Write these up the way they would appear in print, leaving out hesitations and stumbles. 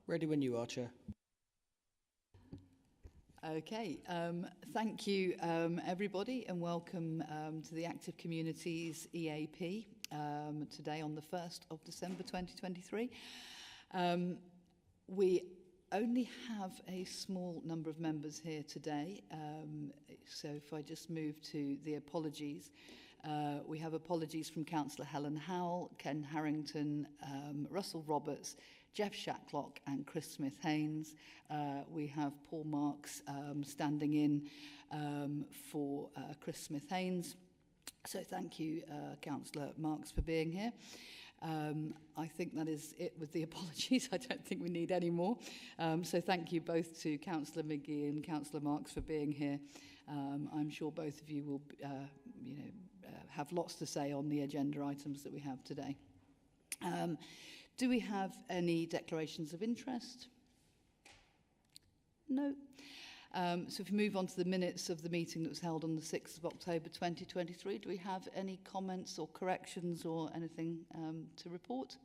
Ready when you are, Chair. Okay, thank you everybody, and welcome to the Active Communities EAP today on the 1st of December 2023. We only have a small number of members here today, so if I just move to the apologies. We have apologies from Councillor Helen Howell, Ken Harrington, Russell Roberts, Jeff Shacklock and Chris Smith-Haynes. We have Paul Marks standing in for Chris Smith-Haynes. So thank you, Councillor Marks, for being here. I think that is it with the apologies. I don't think we need any more. So thank you both to Councillor McGee and Councillor Marks for being here. I'm sure both of you will have lots to say on the agenda items that we have today. Do we have any declarations of interest? No. So if we move on to the minutes of the meeting that was held on the 6th of October 2023, do we have any comments or corrections or anything to report?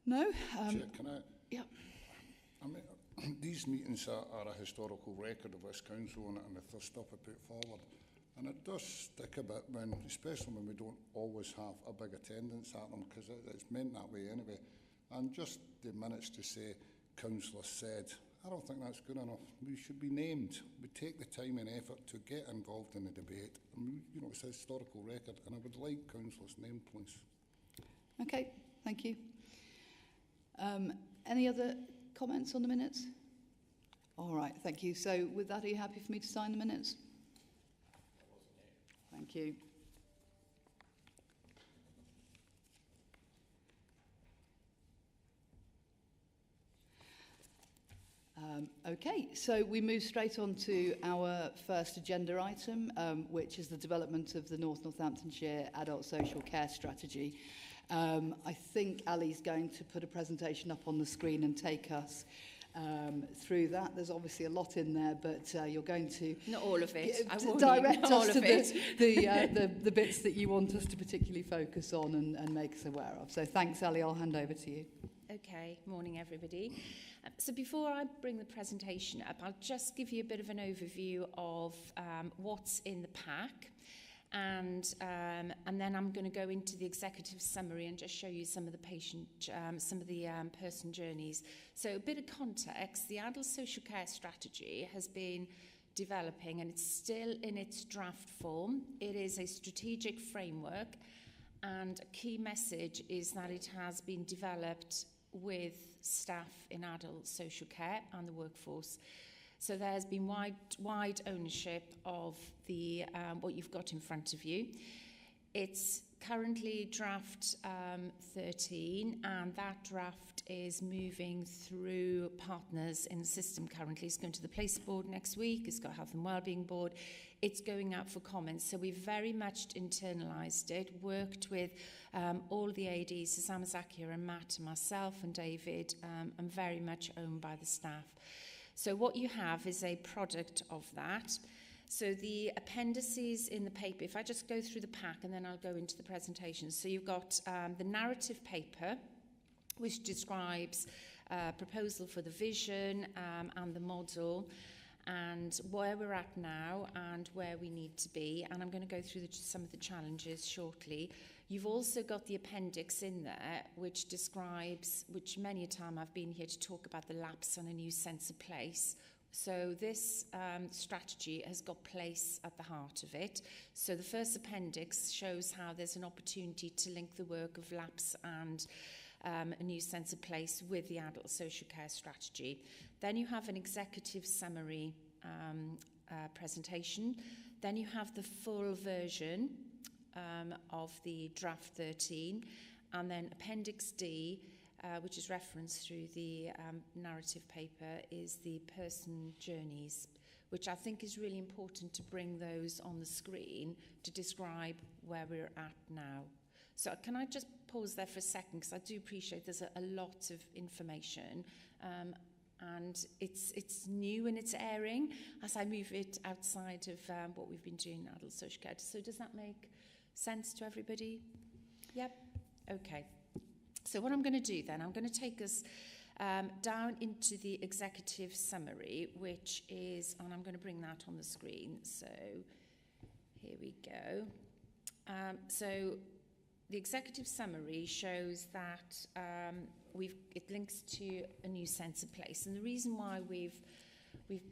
No? Chair, can I? Yeah. I mean, these meetings are a historical record of this council and the first step I put forward. And it does stick a bit, especially when we don't always have a big attendance at them, because it's meant that way anyway. And just the minutes to say, Councillor said, I don't think that's good enough. We should be named. We take the time and effort to get involved in the debate. And it's a historical record, and I would like Councillor's name, please. Okay, thank you. Any other comments on the minutes? All right, thank you. So with that, are you happy for me to sign the minutes? Thank you. Okay, so we move straight on to our first agenda item, which is the development of the North Northamptonshire Adult Social Care Strategy. I think Ali's going to put a presentation up on the screen and take us through that. There's obviously a lot in there, but you're going to not all of it. Direct us to the bits that you want us to particularly focus on and make us aware of. So thanks, Ali. I'll hand over to you. Okay, morning everybody. So before I bring the presentation up, I'll just give you a bit of an overview of what's in the pack. And then I'm going to go into the executive summary and just show you some of the person journeys. So a bit of context: the Adult Social Care Strategy has been developing, and it's still in its draft form. It is a strategic framework, and a key message is that it has been developed with staff in adult social care and the workforce. So there has been wide ownership of the what you've got in front of you. It's currently draft 13, and that draft is moving through partners in the system currently. It's going to the Place Board next week. It's got Health and Wellbeing Board. It's going out for comments. So we've very much internalised it, worked with all the ADs, Susanna Zakia and Matt and myself and David, and very much owned by the staff. So what you have is a product of that. So the appendices in the paper, if I just go through the pack and then I'll go into the presentation. So you've got the narrative paper, which describes proposal for the vision and the model, and where we're at now and where we need to be. And I'm going to go through some of the challenges shortly. You've also got the appendix in there, which describes, which many a time I've been here to talk about the lapse and a new sense of place. So this strategy has got place at the heart of it. So the first appendix shows how there's an opportunity to link the work of lapse and a new sense of place with the adult social care strategy. Then you have an executive summary presentation. Then you have the full version of the draft 13, and then Appendix D, which is referenced through the narrative paper, is the person journeys, which I think is really important to bring those on the screen to describe where we're at now. So can I just pause there for a second, because I do appreciate there's a lot of information, and it's new in its airing as I move it outside of what we've been doing in adult social care. So does that make sense to everybody? Yep. Okay. So what I'm going to do then, I'm going to take us down into the executive summary, which is, and I'm going to bring that on the screen. So here we go. So the executive summary shows that it links to a new sense of place. And the reason why we've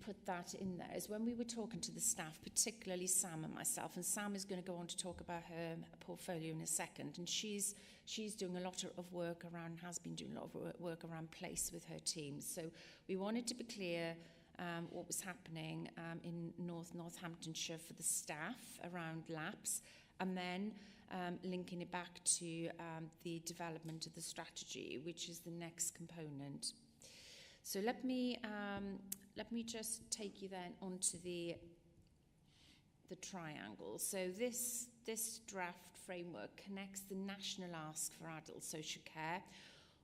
put that in there is when we were talking to the staff, particularly Sam and myself, and Sam is going to go on to talk about her portfolio in a second, and she's doing a lot of work around, has been doing a lot of work around place with her team. So we wanted to be clear what was happening in Northamptonshire for the staff around LAPS, and then linking it back to the development of the strategy, which is the next component. So let me just take you then onto the triangle. So this draft framework connects the national ask for adult social care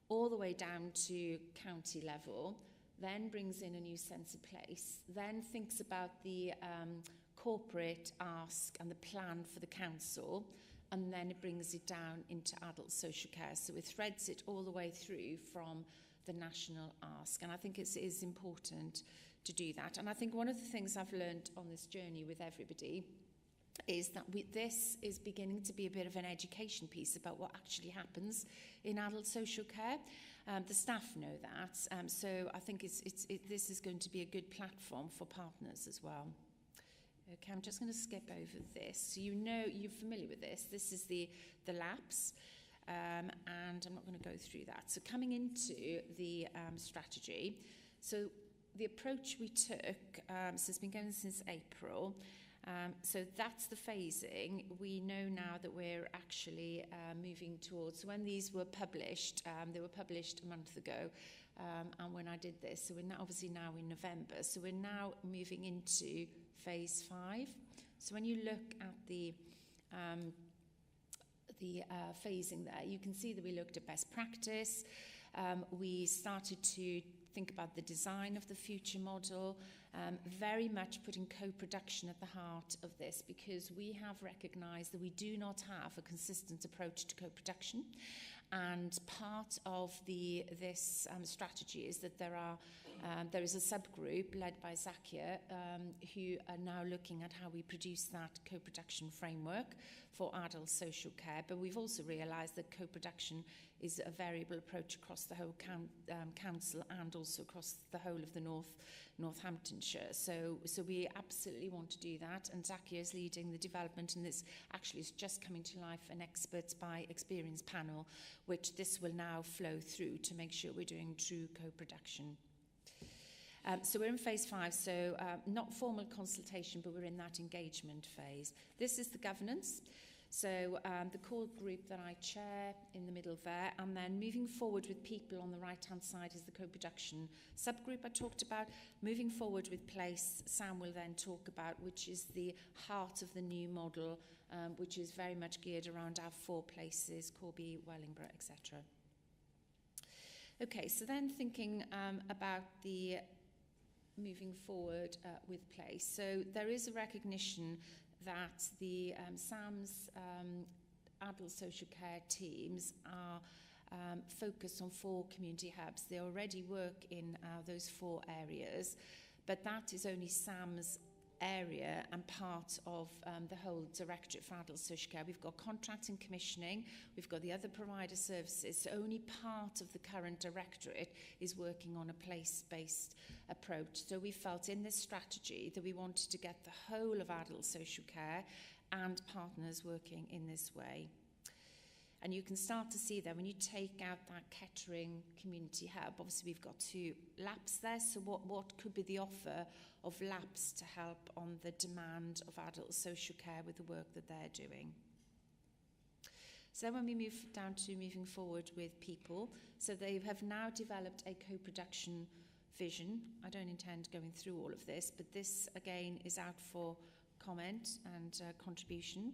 all the way down to county level, then brings in a new sense of place, then thinks about the corporate ask and the plan for the council, and then it brings it down into adult social care. So it threads it all the way through from the national ask. And I think it is important to do that. And I think one of the things I've learned on this journey with everybody is that this is beginning to be a bit of an education piece about what actually happens in adult social care. The staff know that. So I think this is going to be a good platform for partners as well. Okay, I'm just going to skip over this. So you're familiar with this. This is the LAPS, and I'm not going to go through that. So coming into the strategy, so the approach we took, so it's been going since April. So that's the phasing. We know now that we're actually moving towards, when these were published, they were published a month ago, and when I did this, so we're now, obviously now in November, so we're now moving into phase 5. So when you look at the phasing there, you can see that we looked at best practice. We started to think about the design of the future model, very much putting co-production at the heart of this, because we have recognised that we do not have a consistent approach to co-production. And part of this strategy is that there is a subgroup led by Zakia who are now looking at how we produce that co-production framework for adult social care. But we've also realised that co-production is a variable approach across the whole council and also across the whole of the Northamptonshire. So we absolutely want to do that, and Zakia is leading the development, and this actually is just coming to life, an experts by experience panel, which this will now flow through to make sure we're doing true co-production. So we're in phase 5, so not formal consultation, but we're in that engagement phase. This is the governance. So the core group that I chair in the middle there, and then moving forward with people on the right-hand side is the co-production subgroup I talked about. Moving forward with place, Sam will then talk about, which is the heart of the new model, which is very much geared around our 4 places, Corby, Wellingborough, etc. Okay, so then thinking about the moving forward with place. So there is a recognition that the SAM's adult social care teams are focused on 4 community hubs. They already work in those 4 areas, but that is only SAM's area and part of the whole Directorate for Adult Social Care. We've got contract and commissioning, we've got the other provider services, so only part of the current Directorate is working on a place-based approach. So we felt in this strategy that we wanted to get the whole of adult social care and partners working in this way. And you can start to see that when you take out that Kettering Community Hub, obviously we've got 2 LAPS there, so what could be the offer of LAPS to help on the demand of adult social care with the work that they're doing. So then when we move down to moving forward with people, so they have now developed a co-production vision. I don't intend going through all of this, but this again is out for comment and contribution.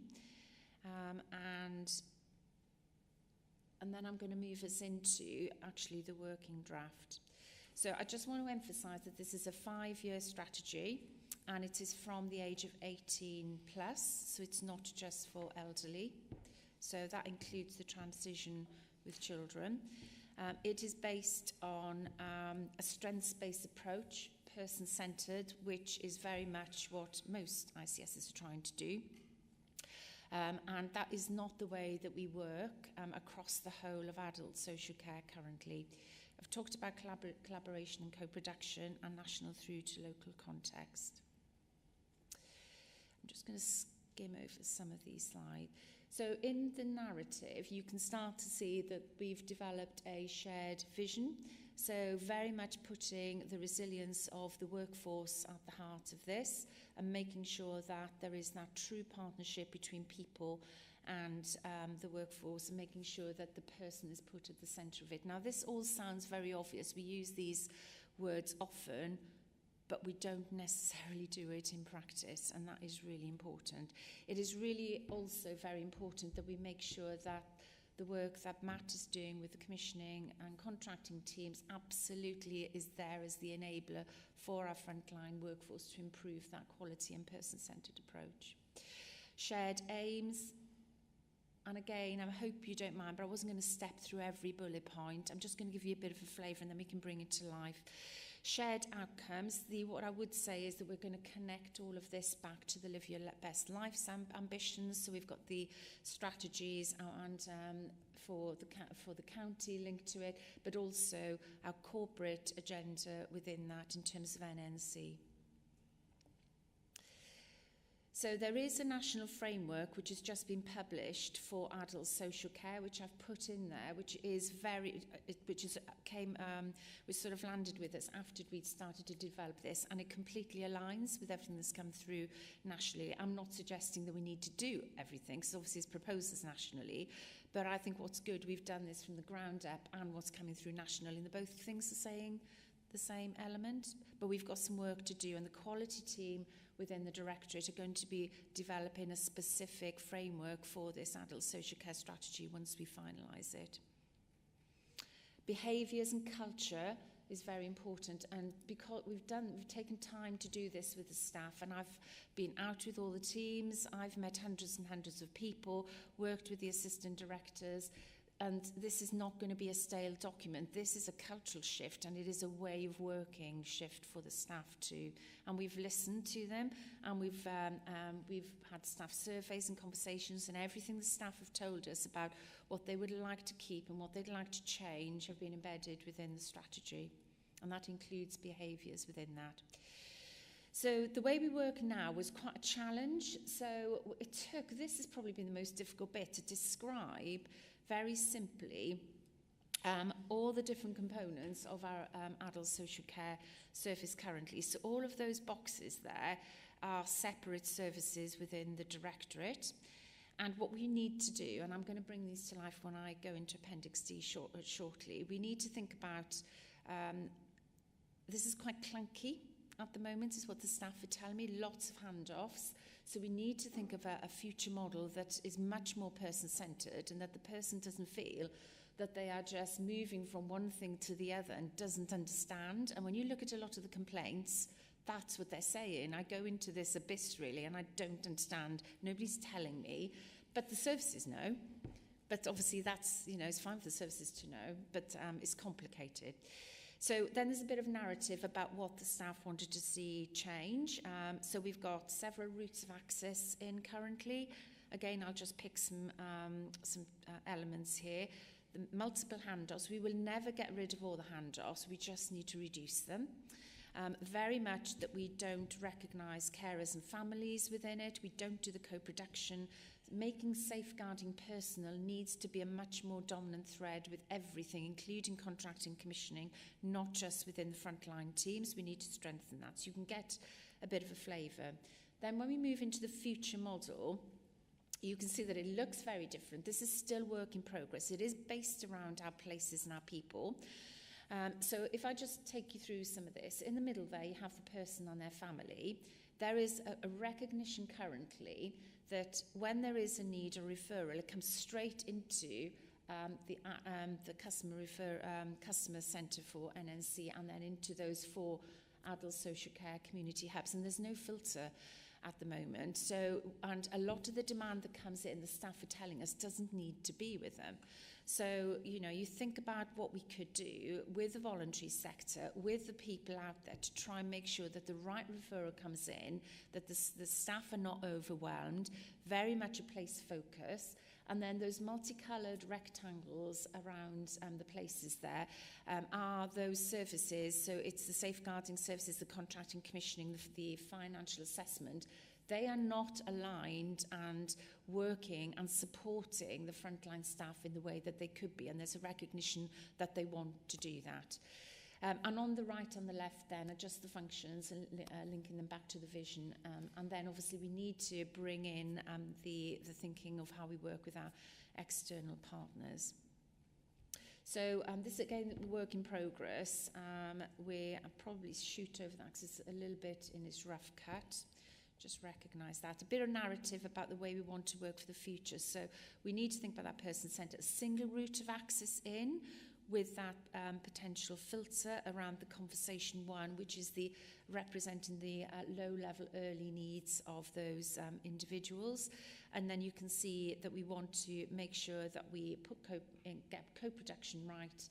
And then I'm going to move us into actually the working draft. So I just want to emphasise that this is a 5-year strategy, and it is from the age of 18 plus, so it's not just for elderly. So that includes the transition with children. It is based on a strengths-based approach, person-centred, which is very much what most ICSs are trying to do. And that is not the way that we work across the whole of adult social care currently. I've talked about collaboration and co-production and national through to local context. I'm just going to skim over some of these slides. So in the narrative, you can start to see that we've developed a shared vision. So very much putting the resilience of the workforce at the heart of this and making sure that there is that true partnership between people and the workforce, and making sure that the person is put at the centre of it. Now, this all sounds very obvious. We use these words often, but we don't necessarily do it in practice, and that is really important. It is really also very important that we make sure that the work that Matt is doing with the commissioning and contracting teams absolutely is there as the enabler for our frontline workforce to improve that quality and person-centred approach. Shared aims. And again, I hope you don't mind, but I wasn't going to step through every bullet point. I'm just going to give you a bit of a flavour and then we can bring it to life. Shared outcomes. What I would say is that we're going to connect all of this back to the Live Your Best Life ambitions. So we've got the strategies and for the county linked to it, but also our corporate agenda within that in terms of NNC. So there is a national framework which has just been published for adult social care, which I've put in there, which sort of landed with us after we'd started to develop this, and it completely aligns with everything that's come through nationally. I'm not suggesting that we need to do everything, because obviously it's proposed as nationally, but I think what's good, we've done this from the ground up and what's coming through nationally, and both things are saying the same element, but we've got some work to do, and the quality team within the Directorate are going to be developing a specific framework for this adult social care strategy once we finalise it. Behaviours and culture is very important, and because we've taken time to do this with the staff, and I've been out with all the teams, I've met hundreds and hundreds of people, worked with the assistant directors, and this is not going to be a stale document. This is a cultural shift, and it is a way of working shift for the staff too. And we've listened to them, and we've had staff surveys and conversations, and everything the staff have told us about what they would like to keep and what they'd like to change have been embedded within the strategy, and that includes behaviours within that. So the way we work now was quite a challenge. So this has probably been the most difficult bit to describe very simply all the different components of our adult social care service currently. So all of those boxes there are separate services within the Directorate. And what we need to do, and I'm going to bring these to life when I go into Appendix D shortly, we need to think about, this is quite clunky at the moment, is what the staff are telling me, lots of handoffs. So we need to think of a future model that is much more person-centred, and that the person doesn't feel that they are just moving from one thing to the other and doesn't understand. And when you look at a lot of the complaints, that's what they're saying. I go into this abyss really and I don't understand. Nobody's telling me, but the services know. But obviously that's, it's fine for the services to know, but it's complicated. So then there's a bit of narrative about what the staff wanted to see change. So we've got several routes of access in currently. Again, I'll just pick some elements here. The multiple handoffs, we will never get rid of all the handoffs, we just need to reduce them. Very much that we don't recognise carers and families within it, we don't do the co-production. Making safeguarding personal needs to be a much more dominant thread with everything, including contracting, commissioning, not just within the frontline teams. We need to strengthen that, so you can get a bit of a flavour. Then when we move into the future model, you can see that it looks very different. This is still work in progress. It is based around our places and our people. So if I just take you through some of this, in the middle there you have the person and their family. There is a recognition currently that when there is a need or referral, it comes straight into the customer centre for NNC, and then into those 4 adult social care community hubs, and there's no filter at the moment. So, and a lot of the demand that comes in, the staff are telling us, doesn't need to be with them. So, you know, you think about what we could do with the voluntary sector, with the people out there to try and make sure that the right referral comes in, that the staff are not overwhelmed, very much a place focus. And then those multicoloured rectangles around the places there are those services. So it's the safeguarding services, the contracting, commissioning, the financial assessment. They are not aligned and working and supporting the frontline staff in the way that they could be. And there's a recognition that they want to do that. And on the right and the left then are just the functions and linking them back to the vision. And then obviously we need to bring in the thinking of how we work with our external partners. So this is again work in progress. I'll probably shoot over that because it's a little bit in its rough cut. Just recognise that. A bit of narrative about the way we want to work for the future. So we need to think about that person-centred. A single route of access in, with that potential filter around the conversation one, which is the representing the low-level early needs of those individuals. And then you can see that we want to make sure that we put get co-production right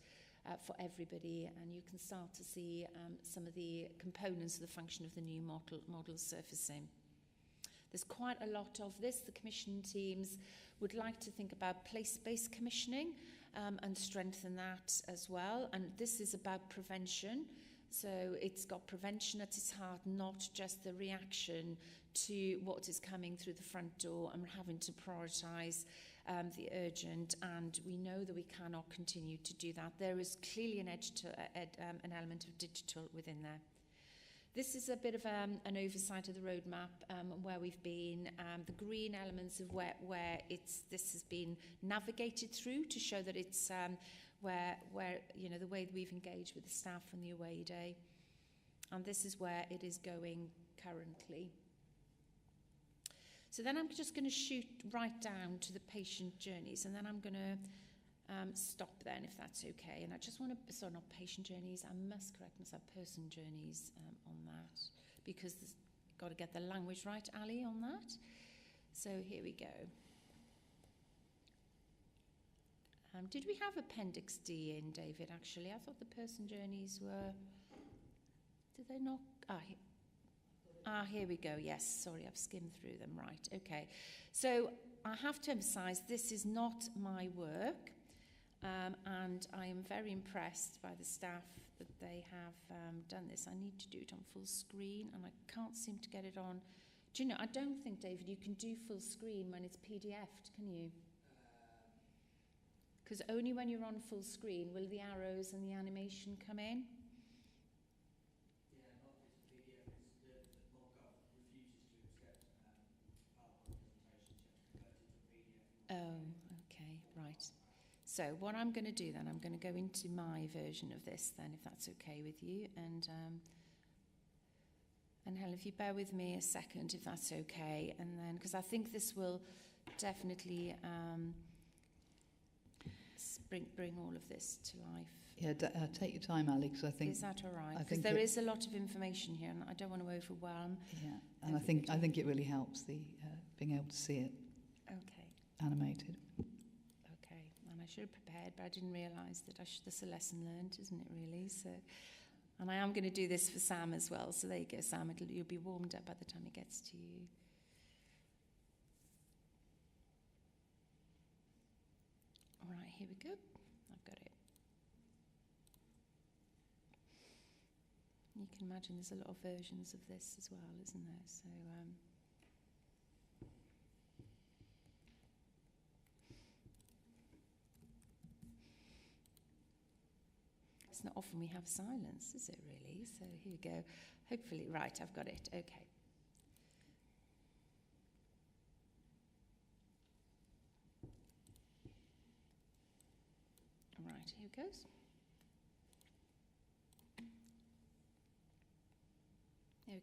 for everybody, and you can start to see some of the components of the function of the new model surfacing. There's quite a lot of this. The commission teams would like to think about place-based commissioning, and strengthen that as well. And this is about prevention. So it's got prevention at its heart, not just the reaction to what is coming through the front door and having to prioritise the urgent. And we know that we cannot continue to do that. There is clearly an element of digital within there. This is a bit of an oversight of the roadmap where we've been, the green elements of where this has been navigated through to show that it's where you know the way that we've engaged with the staff on the away day, and this is where it is going currently. So then I'm just going to shoot right down to the patient journeys, and then I'm going to stop then, if that's okay. And I just want to, sorry, not patient journeys, I must correct myself, person journeys on that, because I've got to get the language right, Ali, on that. So here we go. Did we have Appendix D in, David, actually? I thought the person journeys were, did they not? Here we go, yes, sorry, I've skimmed through them, right, okay. So I have to emphasise, this is not my work. And I am very impressed by the staff that they have done this. I need to do it on full screen, and I can't seem to get it on. Do you know, I don't think, David, you can do full screen when it's PDF'd, can you? Because only when you're on full screen will the arrows and the animation come in. Yeah, not just PDF, it's the mock-up refuses to accept PowerPoint presentations. You have to convert it to PDF. Oh, okay, right. So what I'm going to do then, I'm going to go into my version of this then, if that's okay with you. And Helen, if you bear with me a second, if that's okay. And then, because I think this will definitely bring all of this to life. Yeah, take your time, Ali, because I think... Is that all right? Because there is a lot of information here, and I don't want to overwhelm. Yeah, and I think it really helps, the being able to see it animated. I should have prepared, but I didn't realise that that's a lesson learned, isn't it, really? So, and I am going to do this for Sam as well. So there you go, Sam. You'll be warmed up by the time it gets to you. All right, here we go. I've got it. You can imagine there's a lot of versions of this as well, isn't there? So, it's not often we have silence, is it really? So here we go. Hopefully, right, I've got it. Okay. All right, here it goes.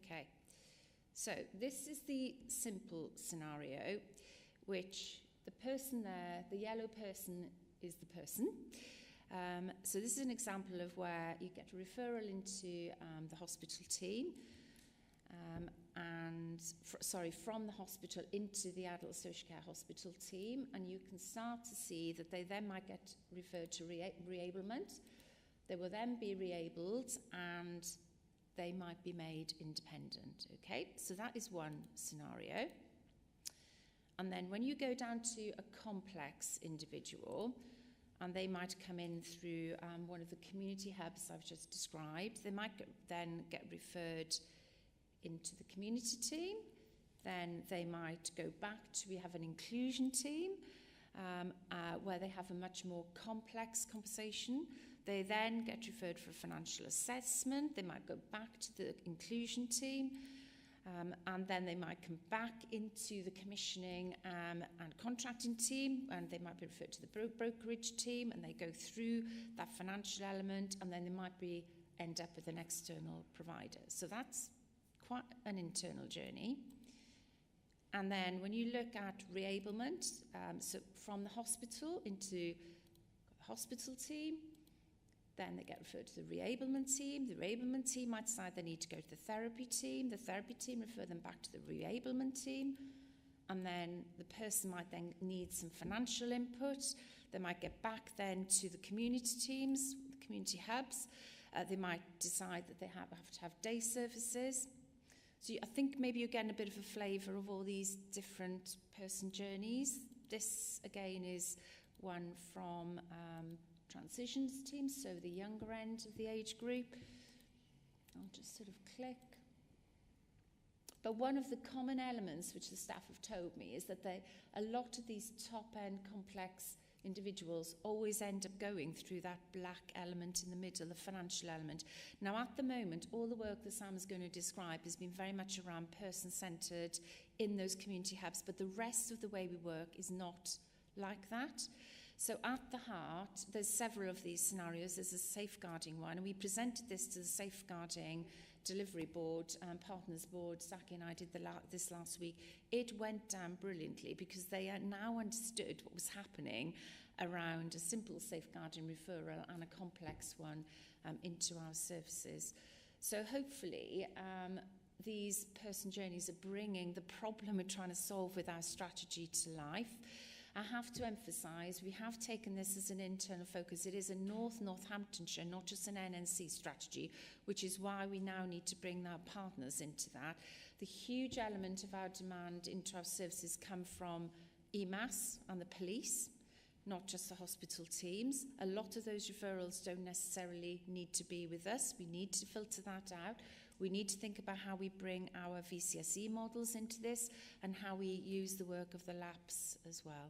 Okay. So this is the simple scenario, which the person there, the yellow person, is the person. So this is an example of where you get a referral into the hospital team. from the hospital into the adult social care hospital team, and you can start to see that they then might get referred to reablement. They will then be reabled and they might be made independent. Okay, so that is one scenario. And then when you go down to a complex individual, and they might come in through one of the community hubs I've just described, they might then get referred into the community team. Then they might go back to, we have an inclusion team where they have a much more complex conversation. They then get referred for a financial assessment. They might go back to the inclusion team. And then they might come back into the commissioning and contracting team, and they might be referred to the brokerage team, and they go through that financial element, and then they might end up with an external provider. So that's quite an internal journey. And then when you look at reablement, so from the hospital into hospital team, then they get referred to the reablement team. The reablement team might decide they need to go to the therapy team. The therapy team refer them back to the reablement team. And then the person might then need some financial input. They might get back then to the community teams, the community hubs. They might decide that they have to have day services. So I think maybe you're getting a bit of a flavour of all these different person journeys. This, again, is one from transitions team, so the younger end of the age group. I'll just sort of click. But one of the common elements which the staff have told me is that a lot of these top-end complex individuals always end up going through that black element in the middle, the financial element. Now, at the moment, all the work that Sam is going to describe has been very much around person-centred in those community hubs, but the rest of the way we work is not like that. So at the heart, there's several of these scenarios. There's a safeguarding one, and we presented this to the Safeguarding Delivery Board, Partners Board. Zaki and I did this last week. It went down brilliantly because they now understood what was happening around a simple safeguarding referral and a complex one into our services. So hopefully these person journeys are bringing the problem we're trying to solve with our strategy to life. I have to emphasise, we have taken this as an internal focus. It is a Northamptonshire, not just an NNC strategy, which is why we now need to bring our partners into that. The huge element of our demand into our services come from EMAS and the police, not just the hospital teams. A lot of those referrals don't necessarily need to be with us. We need to filter that out. We need to think about how we bring our VCSE models into this and how we use the work of the LAPS as well.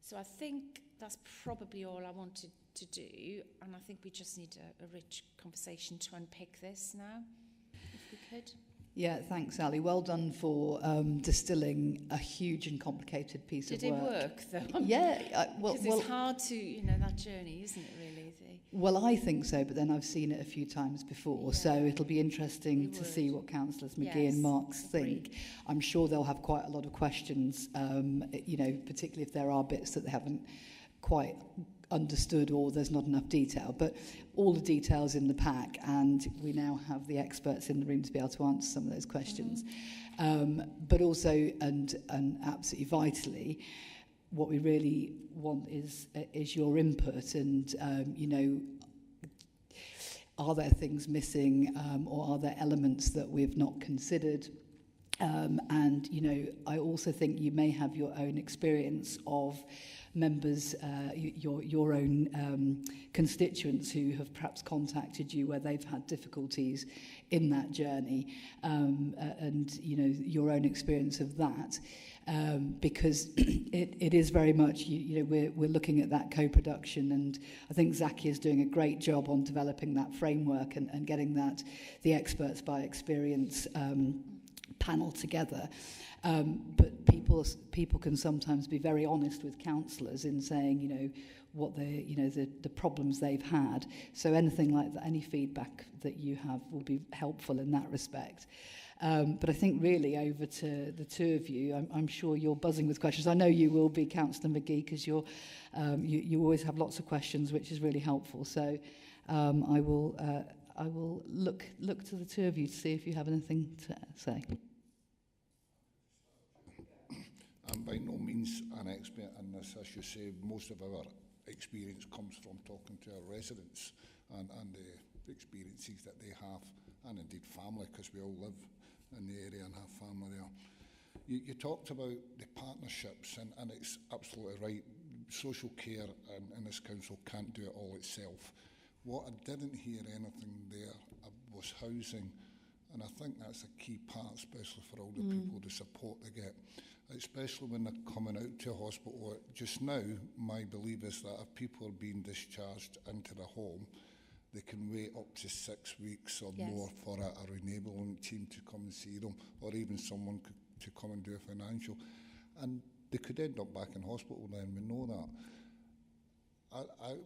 So I think that's probably all I wanted to do, and I think we just need a rich conversation to unpick this now, if we could. Yeah, thanks, Ali. Well done for distilling a huge and complicated piece of work. Did it work, though? Yeah. Because it's hard to, that journey, isn't it, really? Well, I think so, but then I've seen it a few times before, so it'll be interesting to see what Councillors McGee and Marks think. I'm sure they'll have quite a lot of questions, particularly if there are bits that they haven't quite understood or there's not enough detail. But all the details in the pack, and we now have the experts in the room to be able to answer some of those questions. But also, and absolutely vitally, what we really want is your input, and are there things missing, or are there elements that we've not considered? And I also think you may have your own experience of members, your own constituents who have perhaps contacted you where they've had difficulties in that journey, and your own experience of that. Because it is very much, we're looking at that co-production, and I think Zaki is doing a great job on developing that framework and getting the experts by experience panel together. But people can sometimes be very honest with councillors in saying, what the problems they've had. So anything like that, any feedback that you have will be helpful in that respect. But I think really over to the two of you, I'm sure you're buzzing with questions. I know you will be, Councillor McGee, because you always have lots of questions, which is really helpful. So I will I will look to the two of you to see if you have anything to say. I'm by no means an expert in this. As you say, most of our experience comes from talking to our residents and the experiences that they have, and indeed family, because we all live in the area and have family there. You talked about the partnerships, and it's absolutely right. Social care in this council can't do it all itself. What I didn't hear anything there was housing, and I think that's a key part, especially for all the people, the support they get, especially when they're coming out to hospital. Just now, my belief is that if people are being discharged into the home, they can wait up to 6 weeks or more for a renabling team to come and see them, or even someone to come and do a financial. And they could end up back in hospital then, we know that. I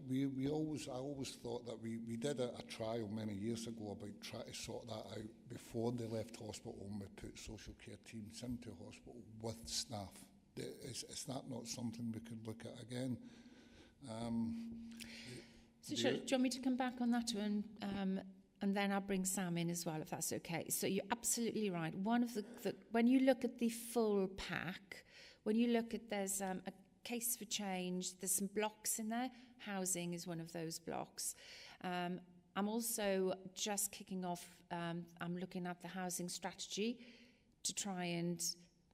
always thought that we did a trial many years ago about trying to sort that out before they left hospital, and we put social care teams into hospital with staff. Is that not something we could look at again? So do you want me to come back on that one? And then I'll bring Sam in as well, if that's okay. So you're absolutely right. One of when you look at the full pack, when you look at there's a case for change, there's some blocks in there. Housing is one of those blocks. I'm also just kicking off, I'm looking at the housing strategy to try and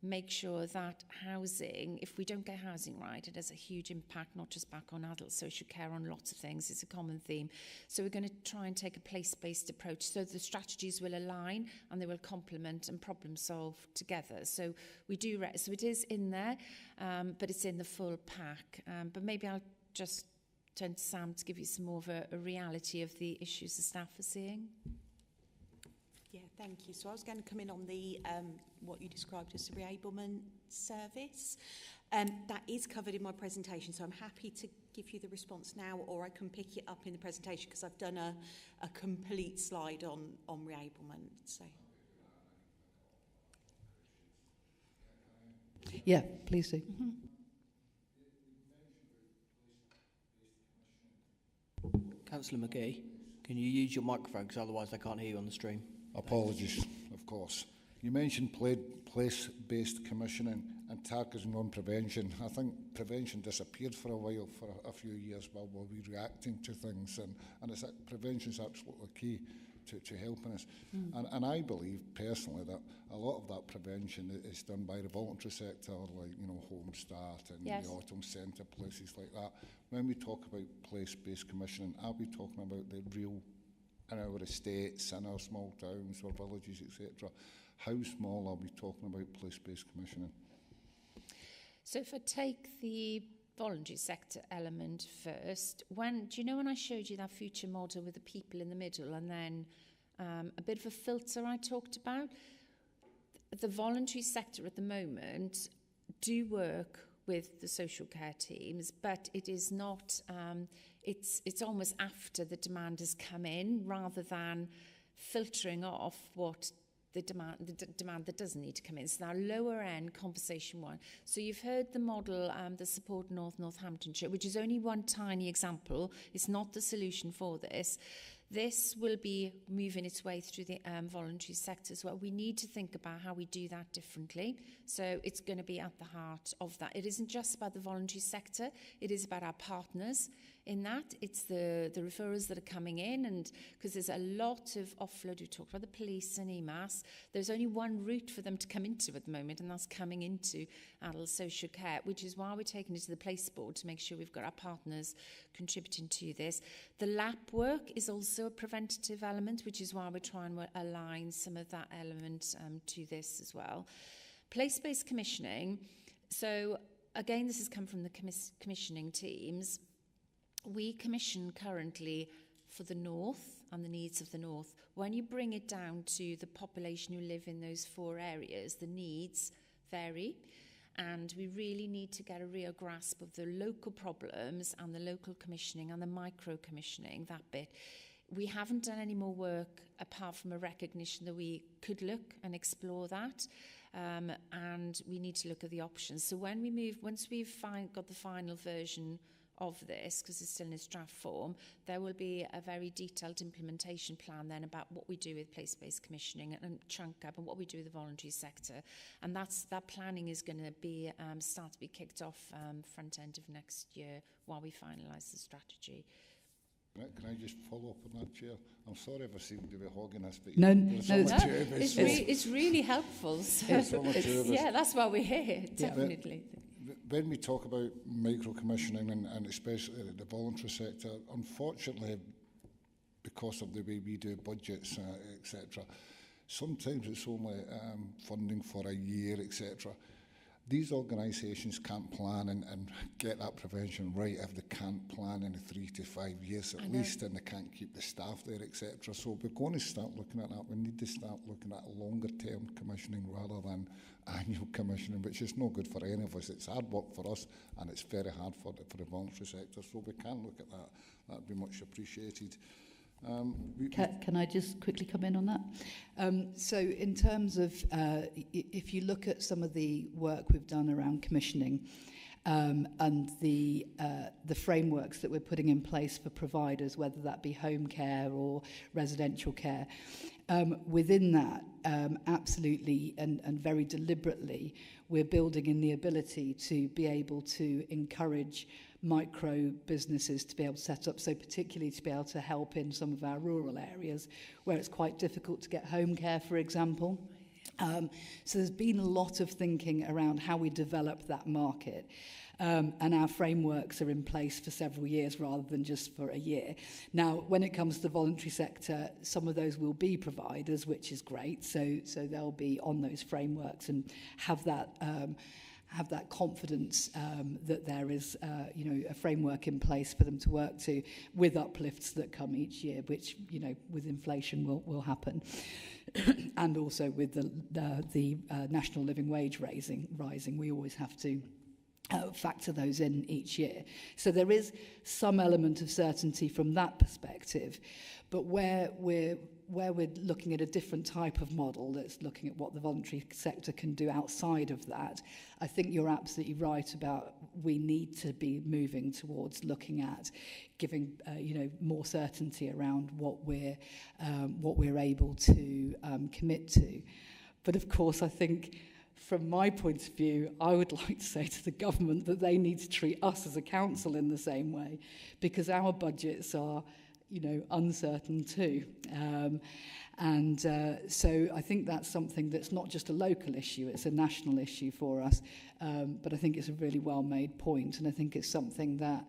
make sure that housing, if we don't get housing right, it has a huge impact, not just back on adult social care, on lots of things. It's a common theme. So we're going to try and take a place-based approach so the strategies will align and they will complement and problem solve together. So we do, so it is in there, but it's in the full pack. But maybe I'll just turn to Sam to give you some more of a reality of the issues the staff are seeing. Yeah, thank you. So I was going to come in on the what you described as the reablement service. That is covered in my presentation, so I'm happy to give you the response now, or I can pick it up in the presentation because I've done a complete slide on reablement. So. Yeah, please do. Councillor McGee, can you use your microphone because otherwise they can't hear you on the stream? Apologies, of course. You mentioned place-based commissioning and targeting on prevention. I think prevention disappeared for a while, for a few years, while we were reacting to things, and prevention is absolutely key to helping us. And I believe personally that a lot of that prevention is done by the voluntary sector, like Home Start and the Autumn Centre, places like that. When we talk about place-based commissioning, are we talking about the real in our estates, in our small towns or villages, etc.? How small are we talking about place-based commissioning? So if I take the voluntary sector element first, do you know when I showed you that future model with the people in the middle and then a bit of a filter I talked about? The voluntary sector at the moment do work with the social care teams, but it is not, it's almost after the demand has come in rather than filtering off what the demand that doesn't need to come in. So now lower end conversation one. So you've heard the model, the Support Northamptonshire, which is only one tiny example. It's not the solution for this. This will be moving its way through the voluntary sector as well. We need to think about how we do that differently. So it's going to be at the heart of that. It isn't just about the voluntary sector. It is about our partners in that. It's the referrals that are coming in, and because there's a lot of offload. We talked about the police and EMAS. There's only one route for them to come into at the moment, and that's coming into adult social care, which is why we're taking it to the place board to make sure we've got our partners contributing to this. The LAP work is also a preventative element, which is why we're trying to align some of that element to this as well. Place-based commissioning. So again, this has come from the commissioning teams. We commission currently for the north and the needs of the north. When you bring it down to the population who live in those 4 areas, the needs vary, and we really need to get a real grasp of the local problems and the local commissioning and the micro commissioning, that bit. We haven't done any more work apart from a recognition that we could look and explore that, and we need to look at the options. So when we move, once we've got the final version of this, because it's still in its draft form, there will be a very detailed implementation plan then about what we do with place-based commissioning and chunk up and what we do with the voluntary sector. And that planning is going to be start to be kicked off front end of next year while we finalise the strategy. Can I just follow up on that, Chair? I'm sorry if I seem to be hogging this, but No, there's so no, much of it, so- It's really helpful. So there's so much of it. yeah, that's why we're here, definitely. When we talk about micro-commissioning and especially the voluntary sector, unfortunately, because of the way we do budgets, etc., sometimes it's only funding for a year, etc. These organisations can't plan and get that prevention right if they can't plan in 3 to 5 years at least, and they can't keep the staff there, etc. So we're going to start looking at that. We need to start looking at longer-term commissioning rather than annual commissioning, which is no good for any of us. It's hard work for us, and it's very hard for the voluntary sector. So we can look at that. That would be much appreciated. Can I just quickly come in on that? So in terms of, if you look at some of the work we've done around commissioning and the frameworks that we're putting in place for providers, whether that be home care or residential care, within that, absolutely and very deliberately, we're building in the ability to be able to encourage micro businesses to be able to set up, so particularly to be able to help in some of our rural areas where it's quite difficult to get home care, for example. So there's been a lot of thinking around how we develop that market. And our frameworks are in place for several years rather than just for a year. Now, when it comes to the voluntary sector, some of those will be providers, which is great. So they'll be on those frameworks and have that confidence that there is, a framework in place for them to work to, with uplifts that come each year, which, with inflation will happen, and also with the national living wage rising, we always have to factor those in each year. So there is some element of certainty from that perspective, but where we're looking at a different type of model that's looking at what the voluntary sector can do outside of that, I think you're absolutely right about we need to be moving towards looking at giving more certainty around what we're able to commit to. But of course, I think from my point of view, I would like to say to the government that they need to treat us as a council in the same way, because our budgets are uncertain too. So I think that's something that's not just a local issue, it's a national issue for us. But I think it's a really well-made point, and I think it's something that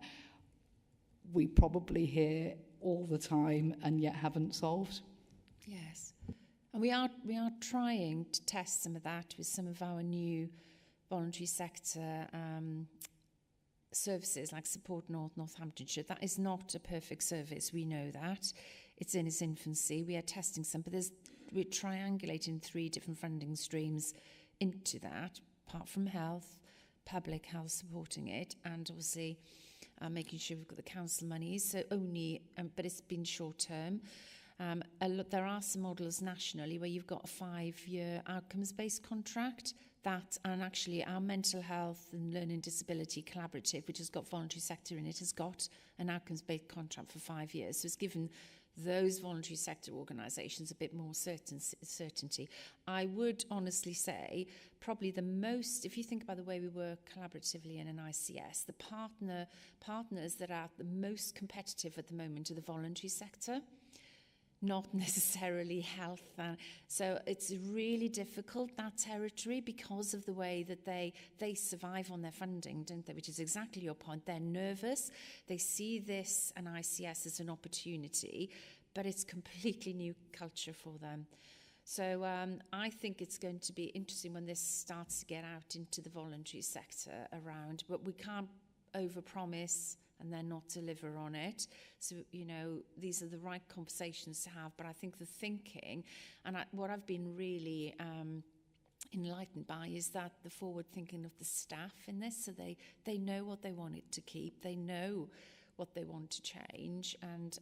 we probably hear all the time and yet haven't solved. Yes. And we are trying to test some of that with some of our new voluntary sector services like Support North, Northamptonshire. That is not a perfect service, we know that. It's in its infancy. We are testing some, but we're triangulating 3 different funding streams into that, apart from health, public health supporting it, and obviously making sure we've got the council monies. So but it's been short term. There are some models nationally where you've got a 5-year outcomes-based contract. And actually our mental health and learning disability collaborative, which has got voluntary sector in it, has got an outcomes-based contract for 5 years. So it's given those voluntary sector organisations a bit more certainty. I would honestly say probably the most, if you think about the way we work collaboratively in an ICS, the partners that are the most competitive at the moment are the voluntary sector, not necessarily health. So it's really difficult, that territory, because of the way that they survive on their funding, don't they? Which is exactly your point. They're nervous. They see this, an ICS, as an opportunity, but it's completely new culture for them. So I think it's going to be interesting when this starts to get out into the voluntary sector around, but we can't overpromise and then not deliver on it. So, these are the right conversations to have. But I think the thinking, and what I've been really enlightened by, is that the forward thinking of the staff in this, so they know what they want it to keep, they know what they want to change, and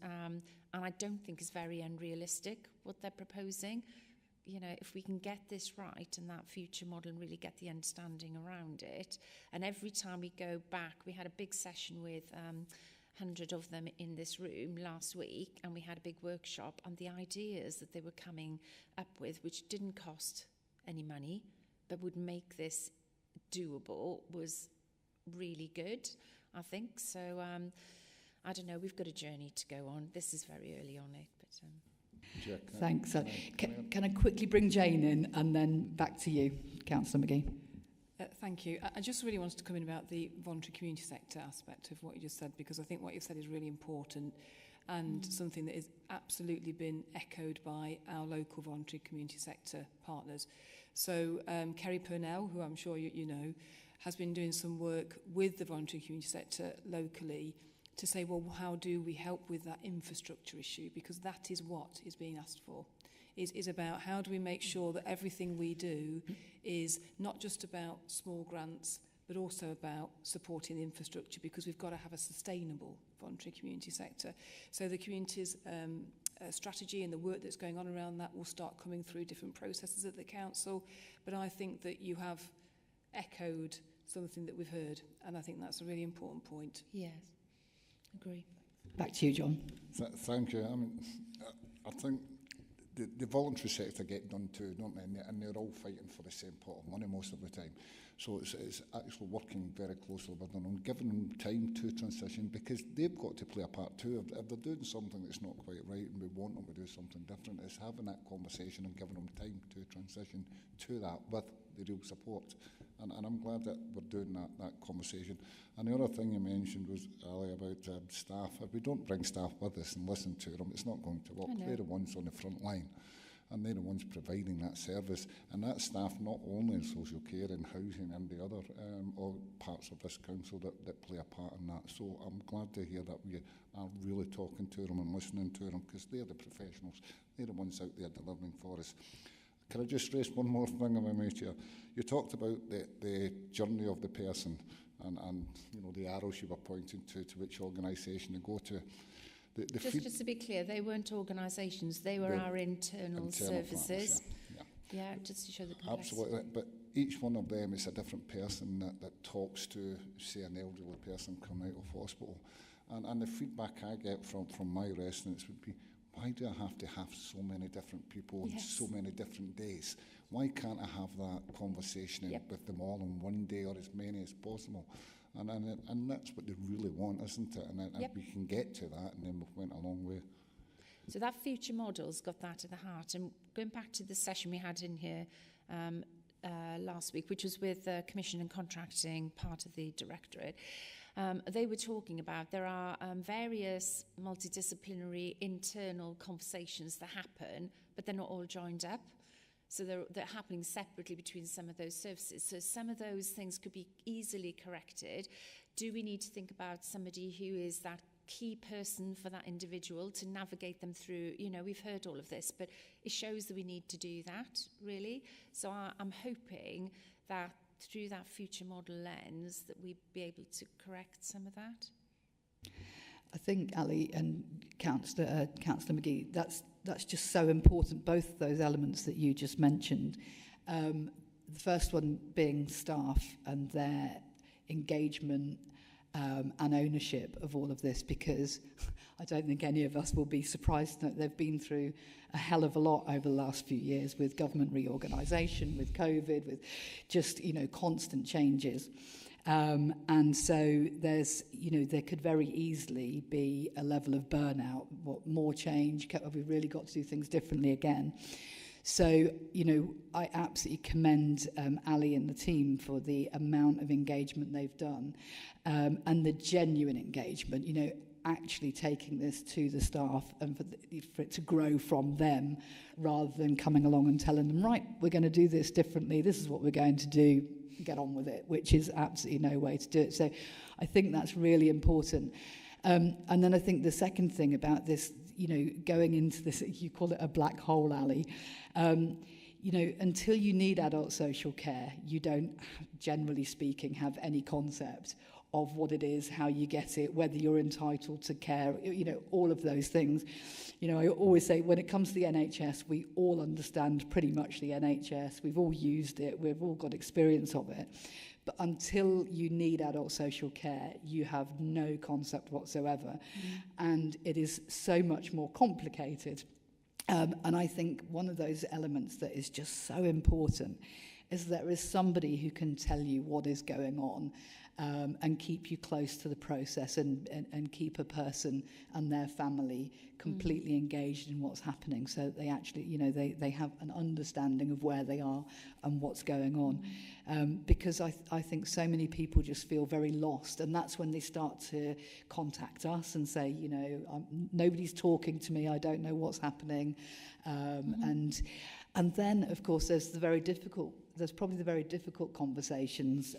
I don't think it's very unrealistic what they're proposing. you know, if we can get this right and that future model and really get the understanding around it, and every time we go back, we had a big session with 100 of them in this room last week, and we had a big workshop, and the ideas that they were coming up with, which didn't cost any money, but would make this doable, was really good, I think. So, I don't know, we've got a journey to go on. This is very early on it, but... Thanks. Can I quickly bring Jane in and then back to you, Councillor McGee? Thank you. I just really wanted to come in about the voluntary community sector aspect of what you just said, because I think what you've said is really important and something that has absolutely been echoed by our local voluntary community sector partners. So Kerry Purnell, who I'm sure you know, has been doing some work with the voluntary community sector locally to say, well, how do we help with that infrastructure issue? Because that is what is being asked for, is about how do we make sure that everything we do is not just about small grants, but also about supporting the infrastructure, because we've got to have a sustainable voluntary community sector. So the community's strategy and the work that's going on around that will start coming through different processes at the council. But I think that you have echoed something that we've heard, and I think that's a really important point. Yes. Agree. Back to you, John. Thank you. I mean, I think the voluntary sector get done too, don't they? And they're all fighting for the same pot of money most of the time. So it's actually working very closely with them and giving them time to transition, because they've got to play a part too. If they're doing something that's not quite right and we want them to do something different, it's having that conversation and giving them time to transition to that with the real support. And I'm glad that we're doing that conversation. And the other thing you mentioned was, Ali, about staff. If we don't bring staff with us and listen to them, it's not going to work. They're the ones on the front line, and they're the ones providing that service. And that staff, not only in social care and housing and the other all parts of this council that play a part in that. So I'm glad to hear that we are really talking to them and listening to them, because they're the professionals. They're the ones out there delivering for us. Can I just raise one more thing, if I may, Chair? You talked about the journey of the person and you know, the arrows you were pointing to which organisation you go to. Just to be clear, they weren't organisations, they were our internal services. Partners, yeah, just to show the complexity. Absolutely, but each one of them is a different person that talks to, say, an elderly person coming out of hospital. And the feedback I get from my residents would be, why do I have to have so many different people on so many different days? Why can't I have that conversation with them all on one day, or as many as possible? And that's what they really want, isn't it? And we can get to that, and then we've went a long way. So that future model's got that at the heart. And going back to the session we had in here last week, which was with the Commission and Contracting, part of the Directorate, they were talking about there are various multidisciplinary internal conversations that happen, but they're not all joined up. So they're happening separately between some of those services. So some of those things could be easily corrected. Do we need to think about somebody who is that key person for that individual to navigate them through? You know, we've heard all of this, but it shows that we need to do that, really. So I'm hoping that through that future model lens that we'd be able to correct some of that. I think, Ali and Councillor McGee, that's just so important, both those elements that you just mentioned. The first one being staff and their engagement and ownership of all of this, because I don't think any of us will be surprised that they've been through a hell of a lot over the last few years with government reorganisation, with COVID, with just, you know, constant changes. And so there's, you know, there could very easily be a level of burnout, more change, have we really got to do things differently again? So, you know, I absolutely commend Ali and the team for the amount of engagement they've done and the genuine engagement, you know, actually taking this to the staff and for it to grow from them rather than coming along and telling them, right, we're going to do this differently, this is what we're going to do, get on with it, which is absolutely no way to do it. So I think that's really important. And then I think the second thing about this, you know, going into this, you call it a black hole, Ali, you know, until you need adult social care, you don't, generally speaking, have any concept of what it is, how you get it, whether you're entitled to care, you know, all of those things. You know, I always say when it comes to the NHS, we all understand pretty much the NHS. We've all used it. We've all got experience of it. But until you need adult social care, you have no concept whatsoever. And it is so much more complicated. And I think one of those elements that is just so important is there is somebody who can tell you what is going on and keep you close to the process and keep a person and their family completely engaged in what's happening, so that they actually, you know, they have an understanding of where they are and what's going on. Because I think so many people just feel very lost, and that's when they start to contact us and say, you know, nobody's talking to me, I don't know what's happening. And then, of course, there's probably the very difficult conversations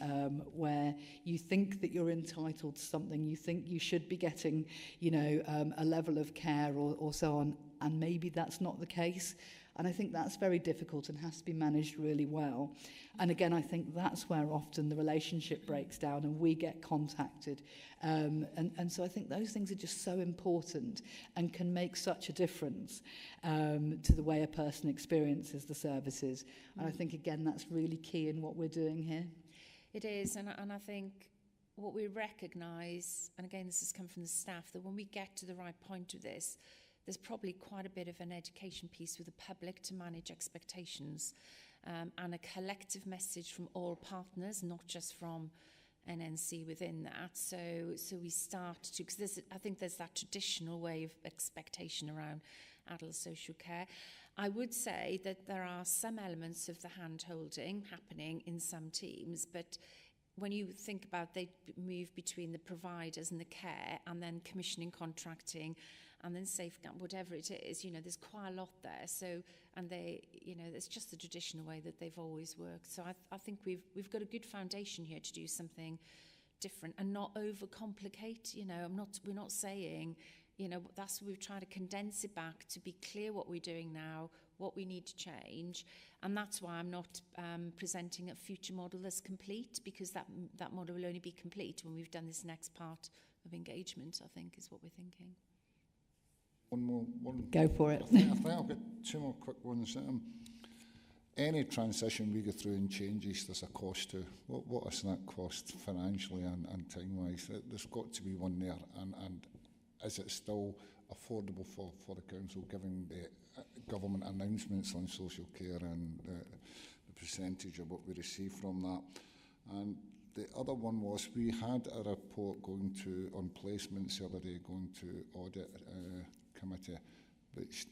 where you think that you're entitled to something, you think you should be getting, you know, a level of care or so on, and maybe that's not the case. And I think that's very difficult and has to be managed really well. And again, I think that's where often the relationship breaks down and we get contacted. And so I think those things are just so important and can make such a difference to the way a person experiences the services. And I think, again, that's really key in what we're doing here. It is, and I think what we recognise, and again, this has come from the staff, that when we get to the right point of this, there's probably quite a bit of an education piece with the public to manage expectations and a collective message from all partners, not just from NNC within that. So we start to, because I think there's that traditional way of expectation around adult social care. I would say that there are some elements of the hand-holding happening in some teams, but when you think about they move between the providers and the care and then commissioning, contracting, and then safeguard, whatever it is, you know, there's quite a lot there. So, and they, you know, it's just the traditional way that they've always worked. So I think we've got a good foundation here to do something different and not overcomplicate. You know, we're not saying, you know, that's we've tried to condense it back to be clear what we're doing now, what we need to change, and that's why I'm not presenting a future model that's complete, because that model will only be complete when we've done this next part of engagement, I think, is what we're thinking. One. Go for it. I think I've got two more quick ones. Any transition we go through and changes, there's a cost to. What is that cost financially and time-wise? There's got to be one there. And is it still affordable for the council, given the government announcements on social care and the percentage of what we receive from that? And the other one was we had a report on placements the other day going to audit committee, which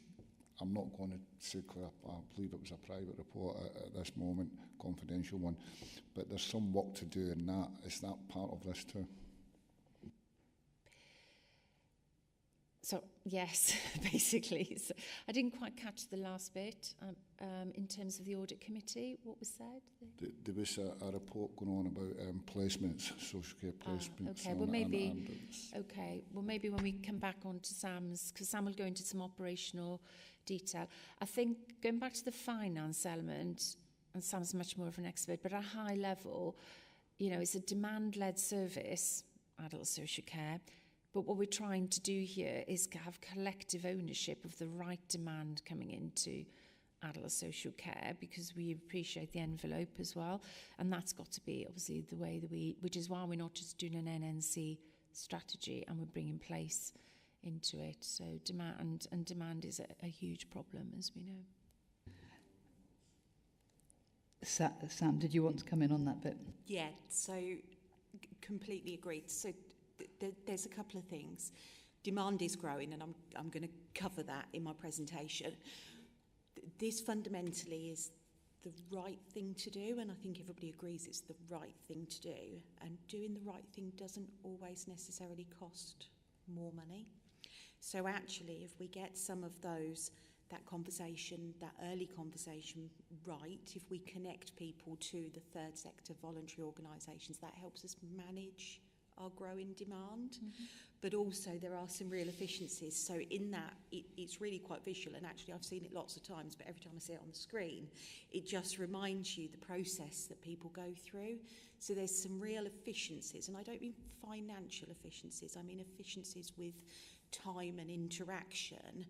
I'm not going to say clear. I believe it was a private report at this moment, confidential one. But there's some work to do in that. Is that part of this too? So, yes, basically. So I didn't quite catch the last bit in terms of the audit committee. What was said? There was a report going on about placements, social care placements. Okay, well maybe when we come back on to Sam's, because Sam will go into some operational detail. I think going back to the finance element, and Sam's much more of an expert, but at a high level, you know, it's a demand-led service, adult social care. But what we're trying to do here is to have collective ownership of the right demand coming into adult social care, because we appreciate the envelope as well. And that's got to be obviously the way that which is why we're not just doing an NNC strategy and we're bringing place into it. So demand is a huge problem, as we know. Sam, did you want to come in on that bit? Yeah, so completely agreed. So there's a couple of things. Demand is growing, and I'm going to cover that in my presentation. This fundamentally is the right thing to do, and I think everybody agrees it's the right thing to do. And doing the right thing doesn't always necessarily cost more money. So actually, if we get some of that conversation, that early conversation right, if we connect people to the third sector voluntary organisations, that helps us manage our growing demand. But also there are some real efficiencies. So in that, it's really quite visual, and actually I've seen it lots of times, but every time I see it on the screen, it just reminds you the process that people go through. So there's some real efficiencies, and I don't mean financial efficiencies, I mean efficiencies with time and interaction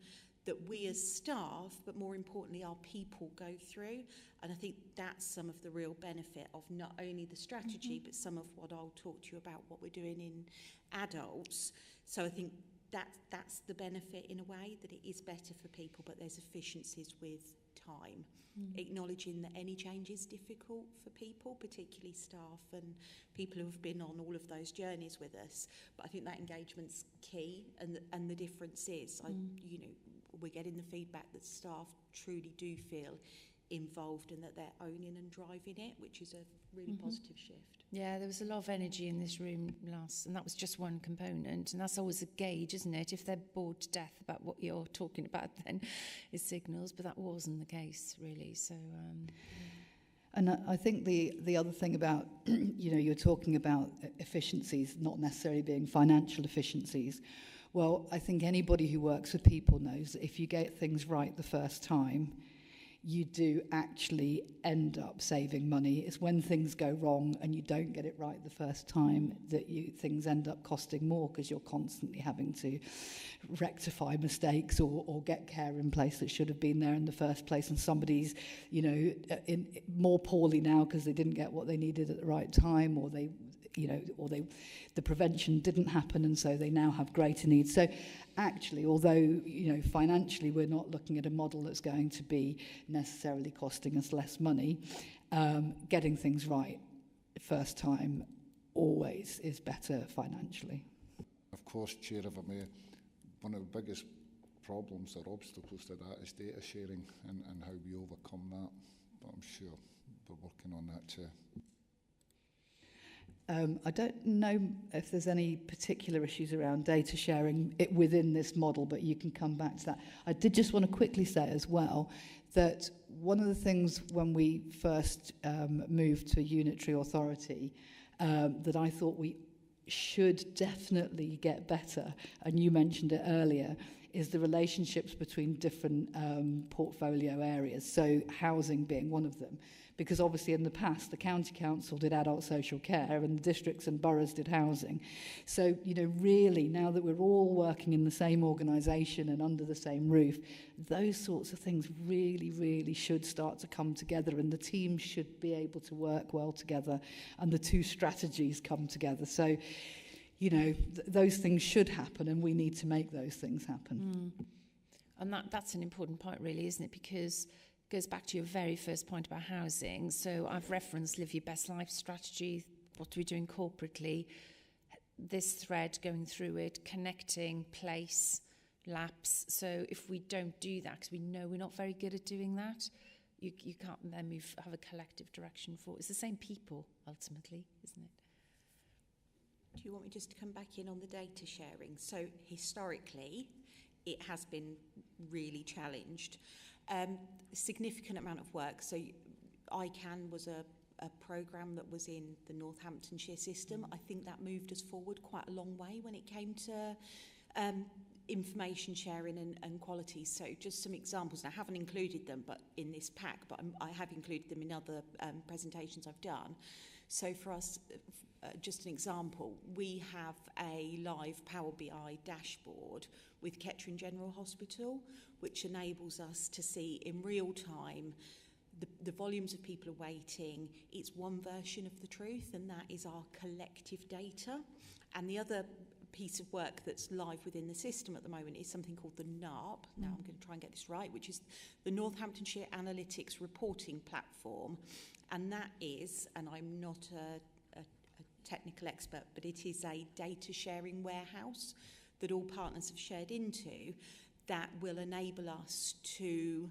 that we as staff, but more importantly our people, go through. And I think that's some of the real benefit of not only the strategy, but some of what I'll talk to you about what we're doing in adults. So I think that's the benefit in a way, that it is better for people, but there's efficiencies with time. Acknowledging that any change is difficult for people, particularly staff and people who have been on all of those journeys with us. But I think that engagement's key, and the difference is, you know, we're getting the feedback that staff truly do feel involved and that they're owning and driving it, which is a really positive shift. Yeah, there was a lot of energy in this room last, and that was just one component. And that's always a gauge, isn't it? If they're bored to death about what you're talking about, then it signals. But that wasn't the case, really. So, And I think the other thing about, you know, you're talking about efficiencies, not necessarily being financial efficiencies. Well, I think anybody who works with people knows that if you get things right the first time, you do actually end up saving money. It's when things go wrong and you don't get it right the first time that things end up costing more, because you're constantly having to rectify mistakes or get care in place that should have been there in the first place, and somebody's, you know, in more poorly now because they didn't get what they needed at the right time, or they, you know, or the prevention didn't happen, and so they now have greater needs. So actually, although, you know, financially we're not looking at a model that's going to be necessarily costing us less money, getting things right first time always is better financially. Of course, Chair, if I may, one of the biggest problems or obstacles to that is data sharing and how we overcome that. But I'm sure we're working on that, Chair. I don't know if there's any particular issues around data sharing within this model, but you can come back to that. I did just want to quickly say as well that one of the things when we first moved to unitary authority that I thought we should definitely get better, and you mentioned it earlier, is the relationships between different portfolio areas, so housing being one of them. Because obviously in the past, the county council did adult social care and the districts and boroughs did housing. So, you know, really, now that we're all working in the same organisation and under the same roof, those sorts of things really, really should start to come together, and the teams should be able to work well together, and the two strategies come together. So, you know, those things should happen, and we need to make those things happen. And that's an important point, really, isn't it? Because goes back to your very first point about housing. So I've referenced Live Your Best Life strategy, what are we doing corporately, this thread going through it, connecting place, lapse. So if we don't do that, because we know we're not very good at doing that, you can't then have a collective direction for it. It's the same people, ultimately, isn't it? Do you want me just to come back in on the data sharing? So historically, it has been really challenged. Significant amount of work. So ICANN was a programme that was in the Northamptonshire system. I think that moved us forward quite a long way when it came to information sharing and quality. So just some examples, and I haven't included them but in this pack, but I have included them in other presentations I've done. So for us, just an example, we have a live Power BI dashboard with Kettering General Hospital, which enables us to see in real time the volumes of people awaiting. It's one version of the truth, and that is our collective data. And the other piece of work that's live within the system at the moment is something called the NARP. Now I'm going to try and get this right, which is the Northamptonshire Analytics Reporting Platform. And that is, and I'm not a technical expert, but it is a data sharing warehouse that all partners have shared into that will enable us to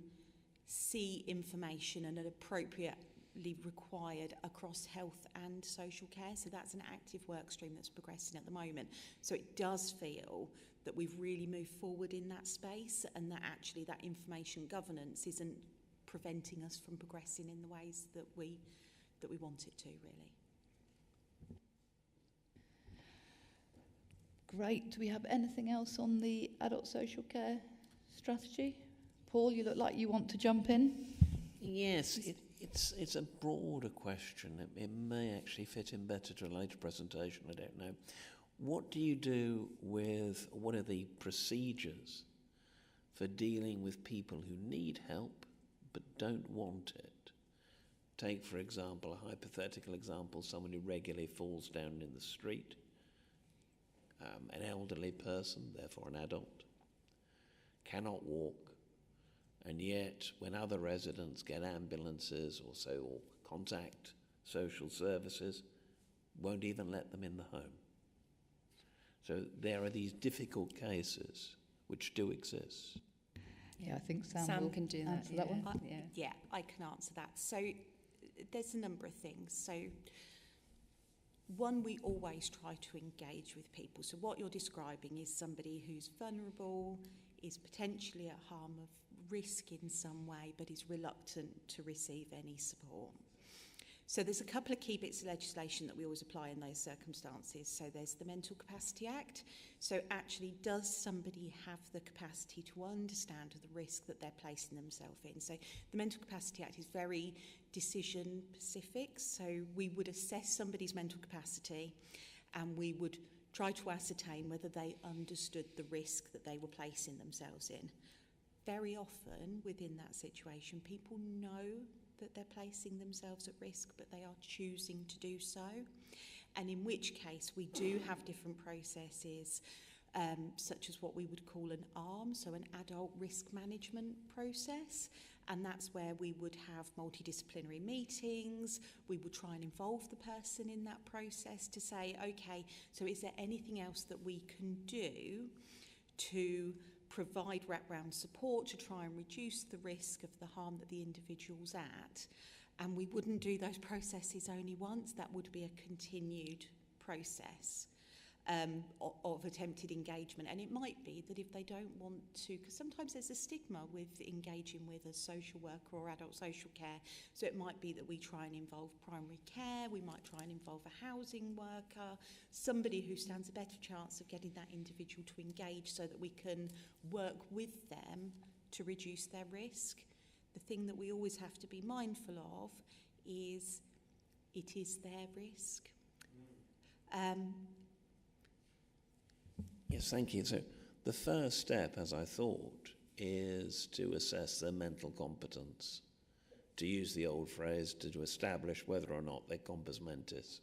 see information and appropriately required across health and social care. So that's an active work stream that's progressing at the moment. So it does feel that we've really moved forward in that space, and that actually that information governance isn't preventing us from progressing in the ways that we want it to, really. Great. Do we have anything else on the adult social care strategy? Paul, you look like you want to jump in. Yes, it's a broader question. It may actually fit in better to a later presentation, I don't know. What do you do with, what are the procedures for dealing with people who need help but don't want it? Take, for example, a hypothetical example, someone who regularly falls down in the street, an elderly person, therefore an adult, cannot walk, and yet when other residents get ambulances or contact social services, won't even let them in the home. So there are these difficult cases which do exist. Yeah, I think Sam, Sam will can do that. answer that one. Yeah, I can answer that. So there's a number of things. So one, we always try to engage with people. So what you're describing is somebody who's vulnerable, is potentially at harm of risk in some way, but is reluctant to receive any support. So there's a couple of key bits of legislation that we always apply in those circumstances. So there's the Mental Capacity Act. So actually, does somebody have the capacity to understand the risk that they're placing themselves in? So the Mental Capacity Act is very decision specific. So we would assess somebody's mental capacity and we would try to ascertain whether they understood the risk that they were placing themselves in. Very often within that situation, people know that they're placing themselves at risk, but they are choosing to do so. And in which case, we do have different processes, such as what we would call an ARM, so an adult risk management process. And that's where we would have multidisciplinary meetings. We would try and involve the person in that process to say, okay, so is there anything else that we can do to provide wraparound support to try and reduce the risk of the harm that the individual's at? And we wouldn't do those processes only once. That would be a continued process of attempted engagement. And it might be that if they don't want to, because sometimes there's a stigma with engaging with a social worker or adult social care, so it might be that we try and involve primary care, we might try and involve a housing worker, somebody who stands a better chance of getting that individual to engage so that we can work with them to reduce their risk. The thing that we always have to be mindful of is it is their risk. Yes, thank you. So the first step, as I thought, is to assess their mental competence, to use the old phrase, to establish whether or not they're compos mentis.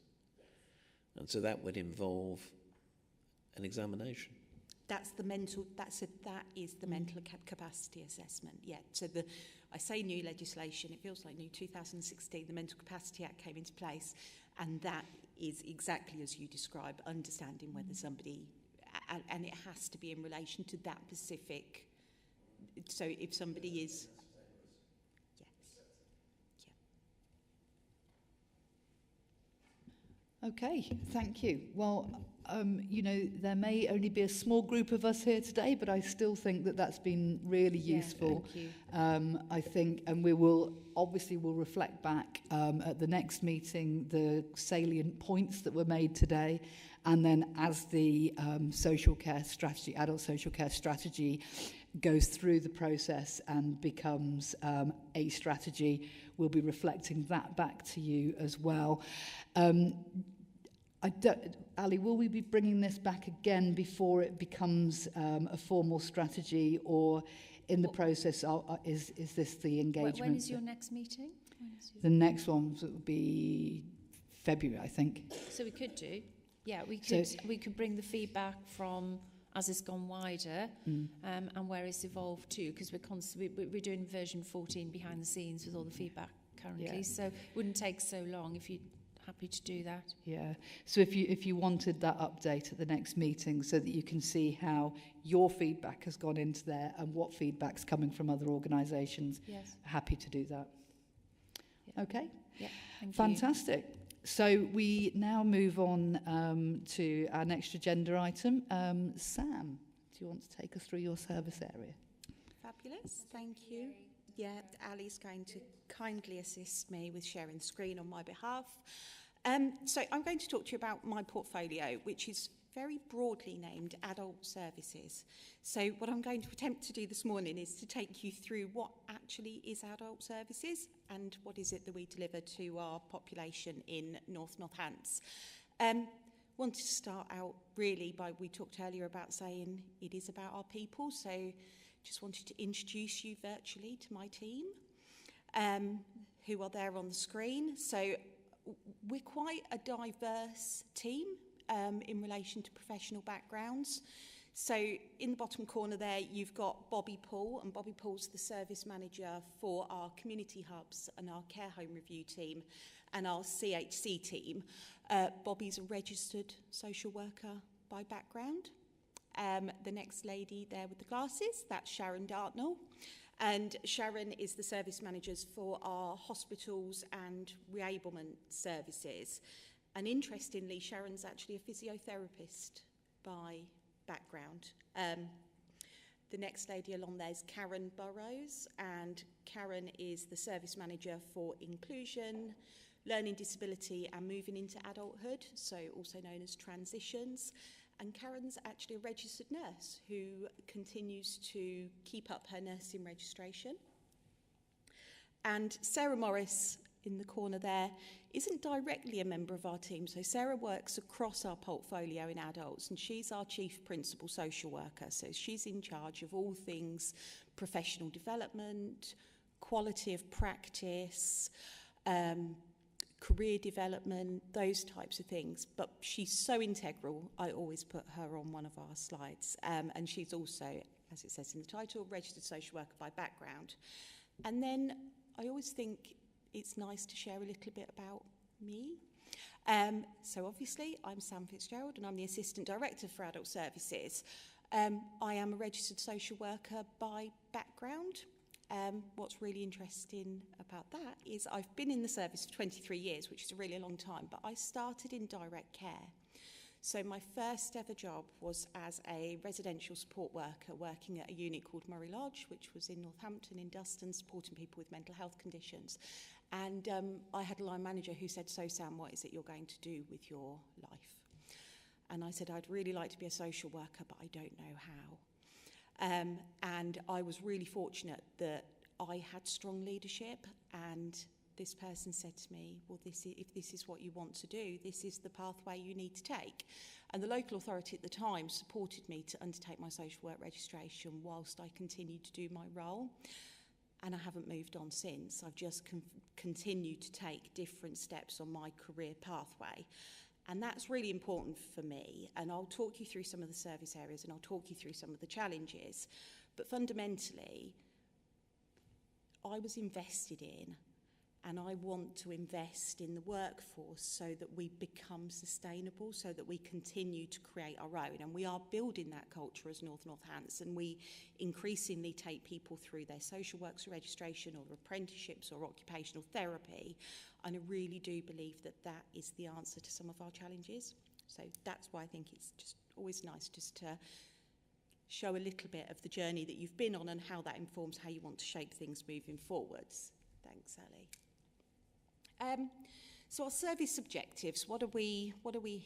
And so that would involve an examination. That is the mental capacity assessment, yeah. So I say new legislation, it feels like new 2016, the Mental Capacity Act came into place, and that is exactly as you describe, understanding whether somebody, and it has to be in relation to that specific, so if somebody is, yes, yeah. Okay, thank you. Well, you know, there may only be a small group of us here today, but I still think that that's been really useful. Thank you. I think, and we will obviously we'll reflect back at the next meeting the salient points that were made today, and then as the social care strategy, adult social care strategy, goes through the process and becomes a strategy, we'll be reflecting that back to you as well. Ali, will we be bringing this back again before it becomes a formal strategy, or in the process, is this the engagement? When is your next meeting? The next one will be February, I think. So we could do, yeah, we could bring the feedback from as it's gone wider and where it's evolved to, because we're doing version 14 behind the scenes with all the feedback currently, so it wouldn't take so long if you happy to do that. Yeah. So if you wanted that update at the next meeting so that you can see how your feedback has gone into there and what feedback's coming from other organisations, yes, happy to do that. Yeah. Okay. Yeah. Fantastic. So we now move on to our next agenda item. Sam, do you want to take us through your service area? Fabulous, thank you. Yeah, Ali's going to kindly assist me with sharing the screen on my behalf. So I'm going to talk to you about my portfolio, which is very broadly named adult services. So what I'm going to attempt to do this morning is to take you through what actually is adult services and what is it that we deliver to our population in North Northants. Wanted to start out really by, we talked earlier about saying it is about our people, so just wanted to introduce you virtually to my team who are there on the screen. So we're quite a diverse team in relation to professional backgrounds. So in the bottom corner there, you've got Bobby Poole, and Bobby Poole's the service manager for our community hubs and our care home review team and our CHC team. Bobby's a registered social worker by background. The next lady there with the glasses, that's Sharon Dartnell. And Sharon is the service managers for our hospitals and reablement services. And interestingly, Sharon's actually a physiotherapist by background. The next lady along there is Karen Burrows, and Karen is the service manager for inclusion, learning disability and moving into adulthood, so also known as transitions. And Karen's actually a registered nurse who continues to keep up her nursing registration. And Sarah Morris, in the corner there, isn't directly a member of our team. So Sarah works across our portfolio in adults, and she's our chief principal social worker. So she's in charge of all things professional development, quality of practice, career development, those types of things. But she's so integral, I always put her on one of our slides. And she's also, as it says in the title, registered social worker by background. And then I always think it's nice to share a little bit about me. So obviously, I'm Sam Fitzgerald, and I'm the Assistant Director for Adult Services. I am a registered social worker by background. What's really interesting about that is I've been in the service for 23 years, which is a really long time, but I started in direct care. So my first ever job was as a residential support worker working at a unit called Murray Lodge, which was in Northampton in Duston, supporting people with mental health conditions. And I had a line manager who said, "So Sam, what is it you're going to do with your life?" And I said, "I'd really like to be a social worker, but I don't know how." And I was really fortunate that I had strong leadership, and this person said to me, "Well, if this is what you want to do, this is the pathway you need to take." And the local authority at the time supported me to undertake my social work registration whilst I continued to do my role. And I haven't moved on since. I've just continued to take different steps on my career pathway. And that's really important for me. And I'll talk you through some of the service areas, and I'll talk you through some of the challenges. But fundamentally, I was invested in, and I want to invest in the workforce so that we become sustainable, so that we continue to create our own. And we are building that culture as North Northants, and we increasingly take people through their social works registration or apprenticeships or occupational therapy. And I really do believe that that is the answer to some of our challenges. So that's why I think it's just always nice just to show a little bit of the journey that you've been on and how that informs how you want to shape things moving forwards. Thanks, Ellie. So our service objectives, what are we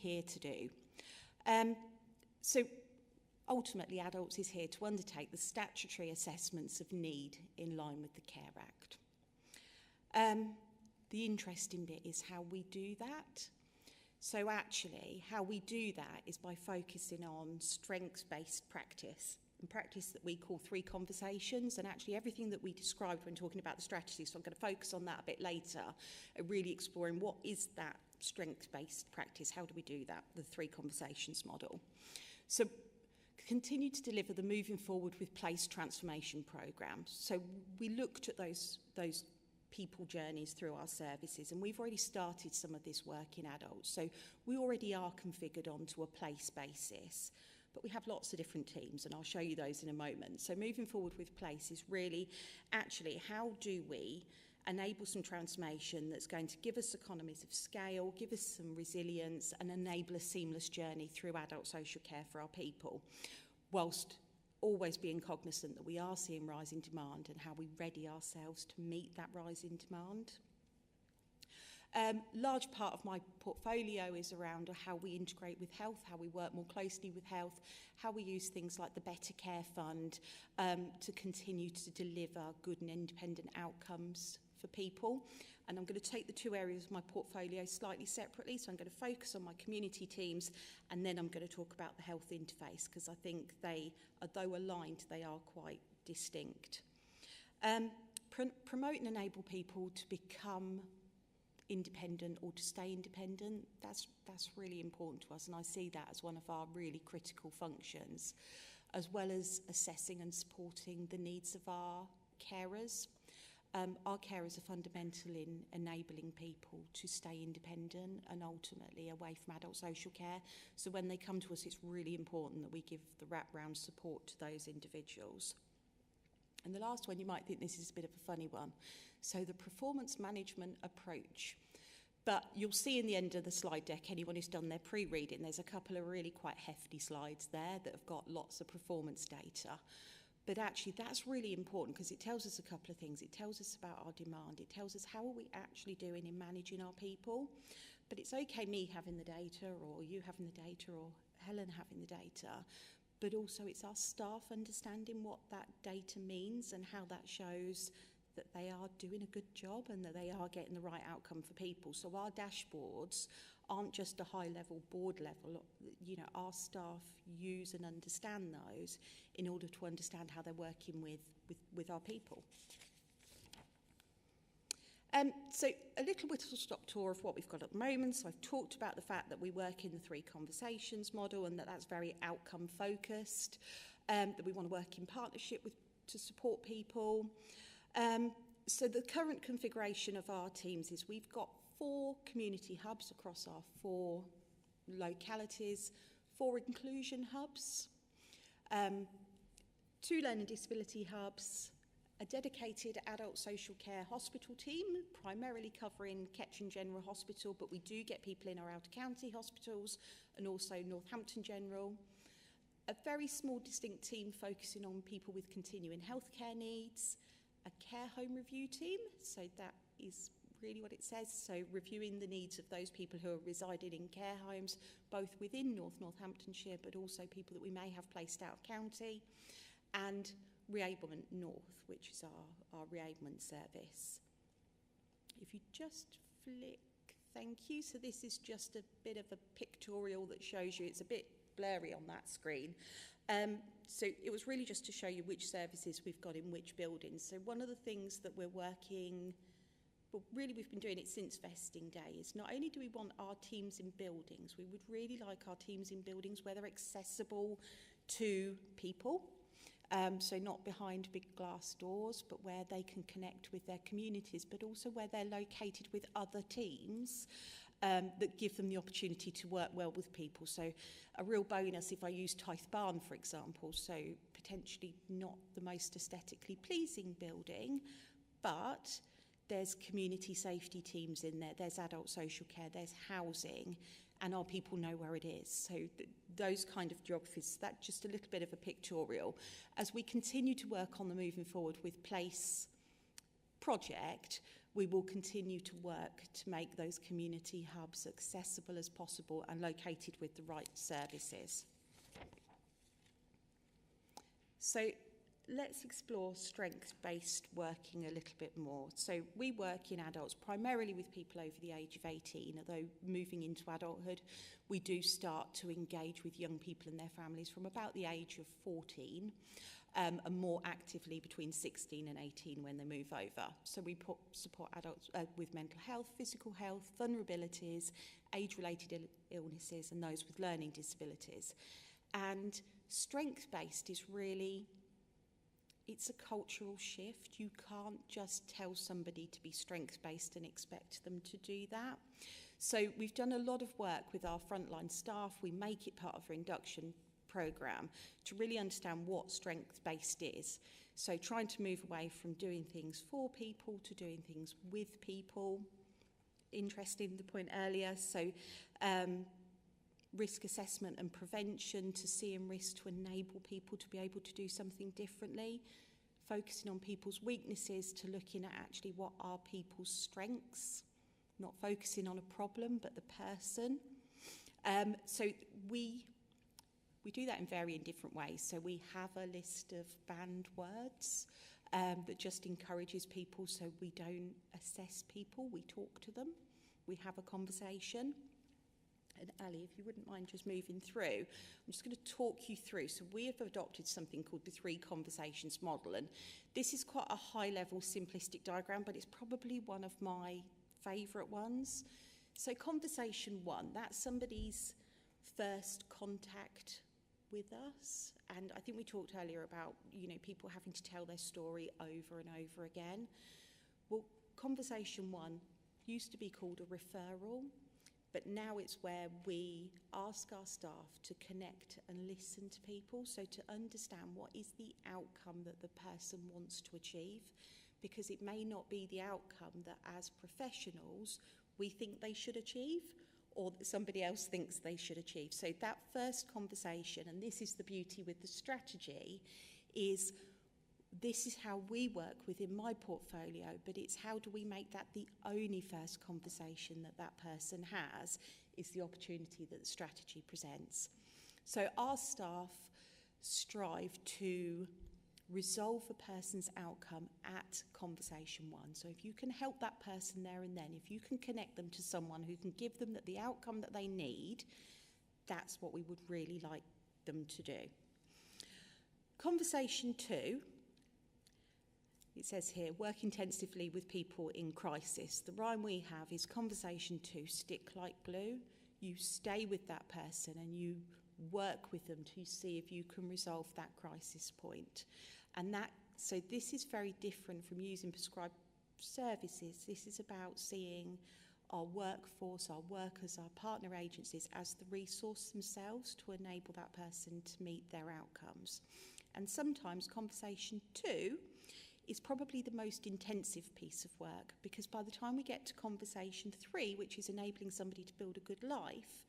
here to do? So ultimately, Adults is here to undertake the statutory assessments of need in line with the Care Act. The interesting bit is how we do that. So actually, how we do that is by focusing on strengths-based practice, and practice that we call 3 conversations, and actually everything that we described when talking about the strategy, so I'm going to focus on that a bit later, really exploring what is that strengths-based practice, how do we do that, the 3 conversations model. So continue to deliver the Moving Forward with Place transformation programme. So we looked at those people journeys through our services, and we've already started some of this work in adults. So we already are configured onto a place basis, but we have lots of different teams, and I'll show you those in a moment. So Moving Forward with Place is really actually how do we enable some transformation that's going to give us economies of scale, give us some resilience, and enable a seamless journey through adult social care for our people, whilst always being cognizant that we are seeing rising demand and how we ready ourselves to meet that rise in demand. Large part of my portfolio is around how we integrate with health, how we work more closely with health, how we use things like the Better Care Fund to continue to deliver good and independent outcomes for people. And I'm going to take the two areas of my portfolio slightly separately. So I'm going to focus on my community teams, and then I'm going to talk about the health interface, because I think they, although aligned, they are quite distinct. Promote and enable people to become independent or to stay independent, that's really important to us, and I see that as one of our really critical functions, as well as assessing and supporting the needs of our carers. Our carers are fundamental in enabling people to stay independent and ultimately away from adult social care. So when they come to us, it's really important that we give the wraparound support to those individuals. And the last one, you might think this is a bit of a funny one. So the performance management approach. But you'll see in the end of the slide deck, anyone who's done their pre-reading, there's a couple of really quite hefty slides there that have got lots of performance data. But actually, that's really important because it tells us a couple of things. It tells us about our demand. It tells us how are we actually doing in managing our people. But it's okay me having the data, or you having the data, or Helen having the data. But also it's our staff understanding what that data means and how that shows that they are doing a good job and that they are getting the right outcome for people. So our dashboards aren't just a high-level board level. You know, our staff use and understand those in order to understand how they're working with our people. So a little whistle-stop tour of what we've got at the moment. So I've talked about the fact that we work in the 3 conversations model and that that's very outcome-focused, that we want to work in partnership to support people. So the current configuration of our teams is we've got 4 community hubs across our 4 localities, 4 inclusion hubs, 2 learning disability hubs, a dedicated adult social care hospital team, primarily covering Ketchum General Hospital, but we do get people in our outer county hospitals and also Northampton General. A very small distinct team focusing on people with continuing healthcare needs, a care home review team, so that is really what it says, so reviewing the needs of those people who are residing in care homes, both within Northamptonshire, but also people that we may have placed out of county, and Reablement North, which is our reablement service. If you just flick, thank you. So this is just a bit of a pictorial that shows you, it's a bit blurry on that screen. So it was really just to show you which services we've got in which buildings. So one of the things that we're working, but really we've been doing it since vesting day, is not only do we want our teams in buildings, we would really like our teams in buildings where they're accessible to people. So not behind big glass doors, but where they can connect with their communities, but also where they're located with other teams that give them the opportunity to work well with people. So a real bonus if I use Tythe Barn, for example, so potentially not the most aesthetically pleasing building, but there's community safety teams in there, there's adult social care, there's housing, and our people know where it is. So those kind of geographies, that's just a little bit of a pictorial. As we continue to work on the moving forward with Place project, we will continue to work to make those community hubs accessible as possible and located with the right services. So let's explore strength-based working a little bit more. So we work in adults primarily with people over the age of 18, although moving into adulthood, we do start to engage with young people and their families from about the age of 14, and more actively between 16 and 18 when they move over. So we support adults with mental health, physical health, vulnerabilities, age-related illnesses, and those with learning disabilities. And strength-based is really, it's a cultural shift. You can't just tell somebody to be strength-based and expect them to do that. So we've done a lot of work with our frontline staff. We make it part of our induction programme to really understand what strength-based is. So trying to move away from doing things for people to doing things with people. Interesting, the point earlier. So risk assessment and prevention, to seeing risk to enable people to be able to do something differently. Focusing on people's weaknesses to looking at actually what are people's strengths. not focusing on a problem, but the person. So we do that in varying different ways. So we have a list of banned words that just encourages people, so we don't assess people, we talk to them, we have a conversation. And Ali, if you wouldn't mind just moving through, I'm just going to talk you through. So we have adopted something called the 3 conversations model, and this is quite a high-level simplistic diagram, but it's probably one of my favourite ones. So conversation 1, that's somebody's first contact with us, and I think we talked earlier about, you know, people having to tell their story over and over again. Well, conversation 1 used to be called a referral, but now it's where we ask our staff to connect and listen to people, so to understand what is the outcome that the person wants to achieve, because it may not be the outcome that as professionals we think they should achieve, or that somebody else thinks they should achieve. So that first conversation, and this is the beauty with the strategy, is this is how we work within my portfolio, but it's how do we make that the only first conversation that that person has, is the opportunity that the strategy presents. So our staff strive to resolve a person's outcome at conversation 1. So if you can help that person there and then, if you can connect them to someone who can give them the outcome that they need, that's what we would really like them to do. Conversation 2, it says here, work intensively with people in crisis. The rhyme we have is conversation 2, stick like glue. You stay with that person and you work with them to see if you can resolve that crisis point. And so this is very different from using prescribed services. This is about seeing our workforce, our workers, our partner agencies as the resource themselves to enable that person to meet their outcomes. And sometimes conversation 2 is probably the most intensive piece of work, because by the time we get to conversation 3, which is enabling somebody to build a good life,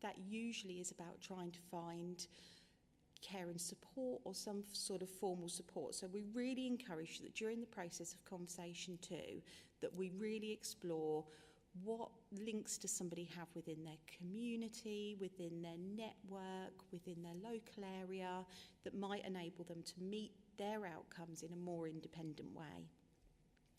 that usually is about trying to find care and support or some sort of formal support. So we really encourage that during the process of conversation 2, that we really explore what links does somebody have within their community, within their network, within their local area, that might enable them to meet their outcomes in a more independent way.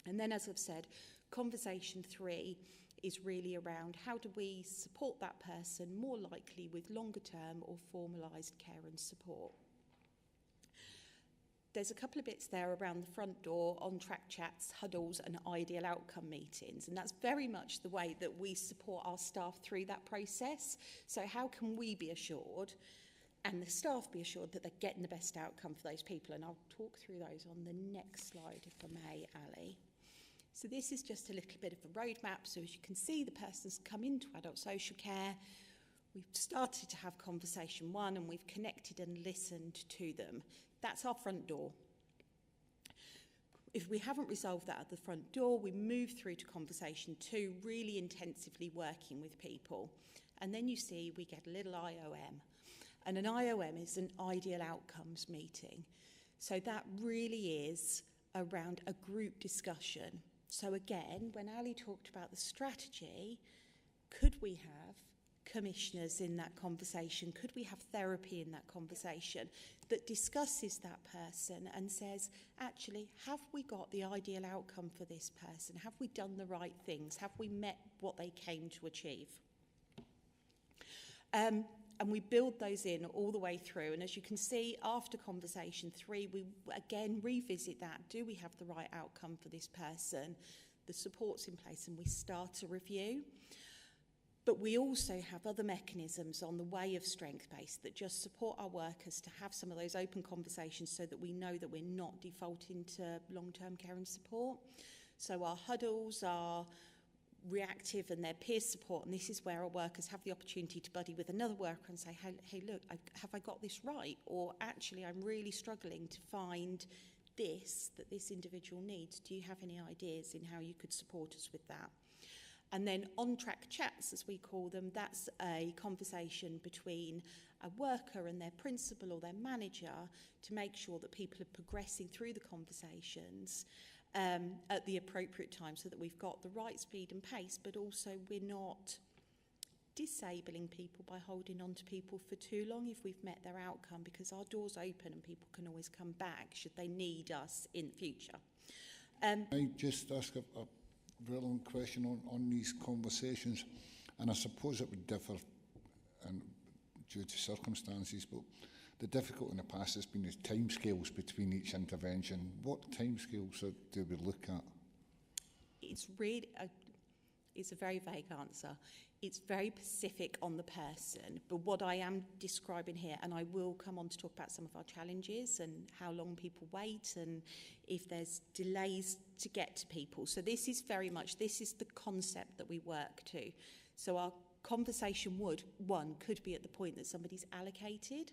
And then, as I've said, conversation 3 is really around how do we support that person more likely with longer term or formalised care and support. There's a couple of bits there around the front door, on-track chats, huddles and ideal outcome meetings, and that's very much the way that we support our staff through that process. So how can we be assured and the staff be assured that they're getting the best outcome for those people? And I'll talk through those on the next slide, if I may, Ali. So this is just a little bit of a roadmap. So as you can see, the person's come into adult social care. We've started to have conversation 1 and we've connected and listened to them. That's our front door. If we haven't resolved that at the front door, we move through to conversation 2, really intensively working with people. And then you see we get a little IOM. And an IOM is an ideal outcomes meeting. So that really is around a group discussion. So again, when Ali talked about the strategy, could we have commissioners in that conversation? Could we have therapy in that conversation that discusses that person and says, actually, have we got the ideal outcome for this person? Have we done the right things? Have we met what they came to achieve? And we build those in all the way through. And as you can see, after conversation 3, we again revisit that. Do we have the right outcome for this person? The support's in place and we start a review. But we also have other mechanisms on the way of strength-based that just support our workers to have some of those open conversations so that we know that we're not defaulting to long-term care and support. So our huddles are reactive and their peer support, and this is where our workers have the opportunity to buddy with another worker and say, hey look, have I got this right? Or actually, I'm really struggling to find this that this individual needs. Do you have any ideas in how you could support us with that? And then on-track chats, as we call them, that's a conversation between a worker and their principal or their manager to make sure that people are progressing through the conversations at the appropriate time, so that we've got the right speed and pace, but also we're not disabling people by holding on to people for too long if we've met their outcome, because our door's open and people can always come back should they need us in the future. I just ask a relevant question on these conversations, and I suppose it would differ due to circumstances, but the difficulty in the past has been the timescales between each intervention. What timescales do we look at? It's really it's a very vague answer. It's very specific on the person, but what I am describing here, and I will come on to talk about some of our challenges and how long people wait and if there's delays to get to people. So this is very much, this is the concept that we work to. So our conversation could be at the point that somebody's allocated,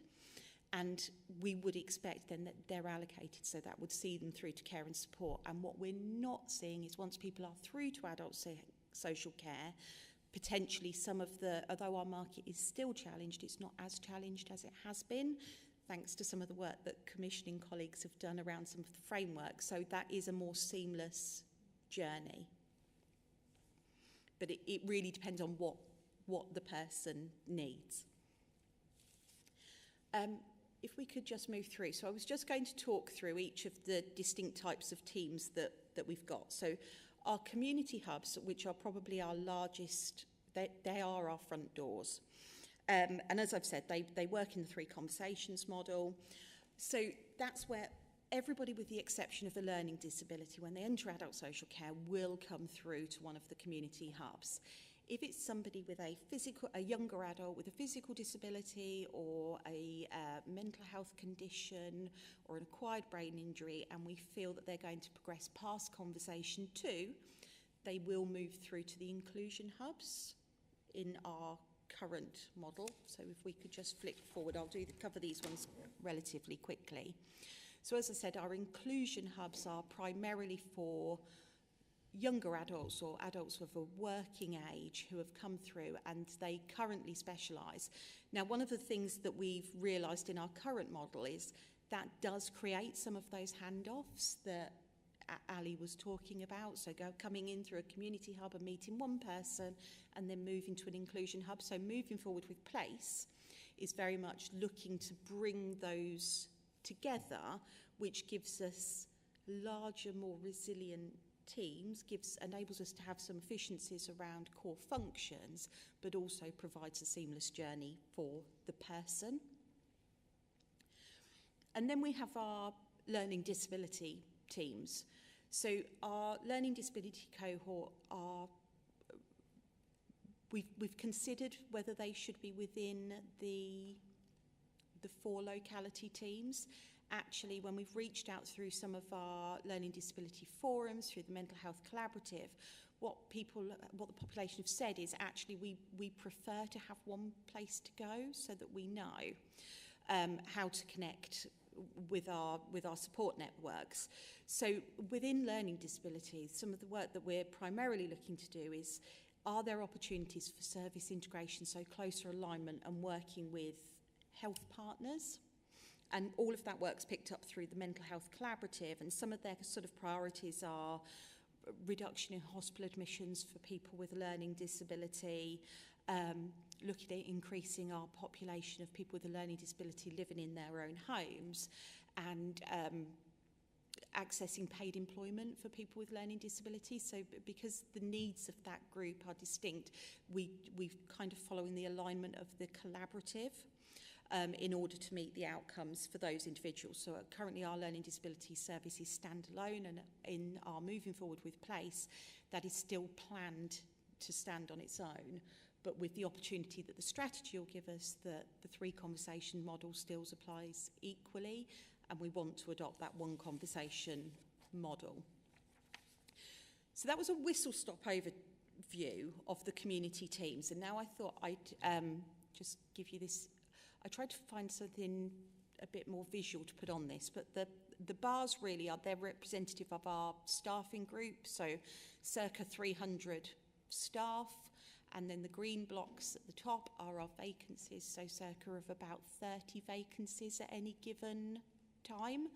and we would expect then that they're allocated, so that would see them through to care and support. And what we're not seeing is once people are through to adult social care, potentially some of although our market is still challenged, it's not as challenged as it has been, thanks to some of the work that commissioning colleagues have done around some of the frameworks. So that is a more seamless journey. But it really depends on what the person needs. If we could just move through. So I was just going to talk through each of the distinct types of teams that we've got. So our community hubs, which are probably our largest, they are our front doors. And as I've said, they work in the 3 conversations model. So that's where everybody with the exception of a learning disability, when they enter adult social care, will come through to one of the community hubs. If it's somebody with a younger adult with a physical disability or a mental health condition or an acquired brain injury, and we feel that they're going to progress past conversation 2, they will move through to the inclusion hubs in our current model. So if we could just flick forward, I'll cover these ones relatively quickly. So as I said, our inclusion hubs are primarily for younger adults or adults of a working age who have come through, and they currently specialise. Now, one of the things that we've realised in our current model is that does create some of those handoffs that Ali was talking about. So coming in through a community hub and meeting one person and then moving to an inclusion hub. So moving forward with Place is very much looking to bring those together, which gives us larger, more resilient teams, enables us to have some efficiencies around core functions, but also provides a seamless journey for the person. And then we have our learning disability teams. So our learning disability cohort we've considered whether they should be within the 4 locality teams. Actually, when we've reached out through some of our learning disability forums, through the Mental Health Collaborative, what the population have said is actually we prefer to have one place to go so that we know how to connect with our support networks. So within learning disabilities, some of the work that we're primarily looking to do is, are there opportunities for service integration, so closer alignment and working with health partners? And all of that work's picked up through the Mental Health Collaborative, and some of their sort of priorities are reduction in hospital admissions for people with a learning disability, looking at increasing our population of people with a learning disability living in their own homes, and accessing paid employment for people with learning disabilities. So because the needs of that group are distinct, we've kind of following the alignment of the collaborative in order to meet the outcomes for those individuals. So currently our learning disability service is standalone, and in our moving forward with Place, that is still planned to stand on its own, but with the opportunity that the strategy will give us, that the 3 conversation model still applies equally, and we want to adopt that 1 conversation model. So that was a whistle-stop overview of the community teams, and now I thought I'd just give you this. I tried to find something a bit more visual to put on this, but the bars really are, they're representative of our staffing group, so circa 300 staff, and then the green blocks at the top are our vacancies, so circa of about 30 vacancies at any given time.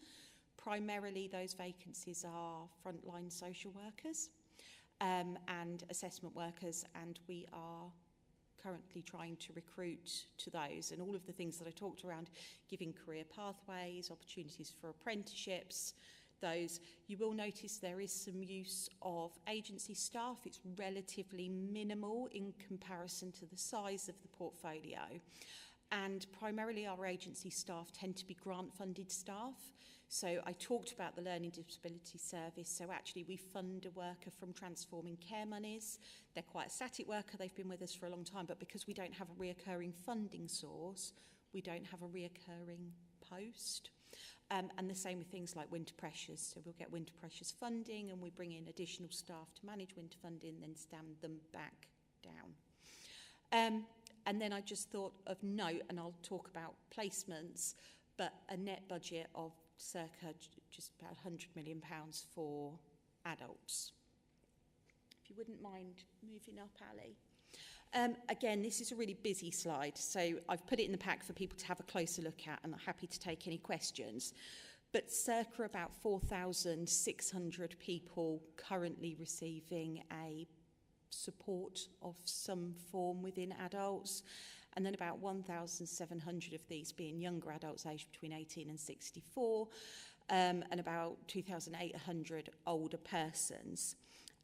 primarily those vacancies are frontline social workers and assessment workers, and we are currently trying to recruit to those, and all of the things that I talked around, giving career pathways, opportunities for apprenticeships, those. You will notice there is some use of agency staff. It's relatively minimal in comparison to the size of the portfolio. And primarily our agency staff tend to be grant-funded staff. So I talked about the Learning Disability Service. So actually we fund a worker from Transforming Care monies. They're quite a static worker. They've been with us for a long time. But because we don't have a reoccurring funding source, we don't have a reoccurring post. And the same with things like winter pressures. So we'll get winter pressures funding and we bring in additional staff to manage winter funding, then stand them back down. And then I just thought of note, and I'll talk about placements, but a net budget of circa just about £100 million for adults. If you wouldn't mind moving up, Ali. Again, this is a really busy slide, so I've put it in the pack for people to have a closer look at, and I'm happy to take any questions. But circa about 4,600 people currently receiving a support of some form within adults, and then about 1,700 of these being younger adults aged between 18 and 64, and about 2,800 older persons.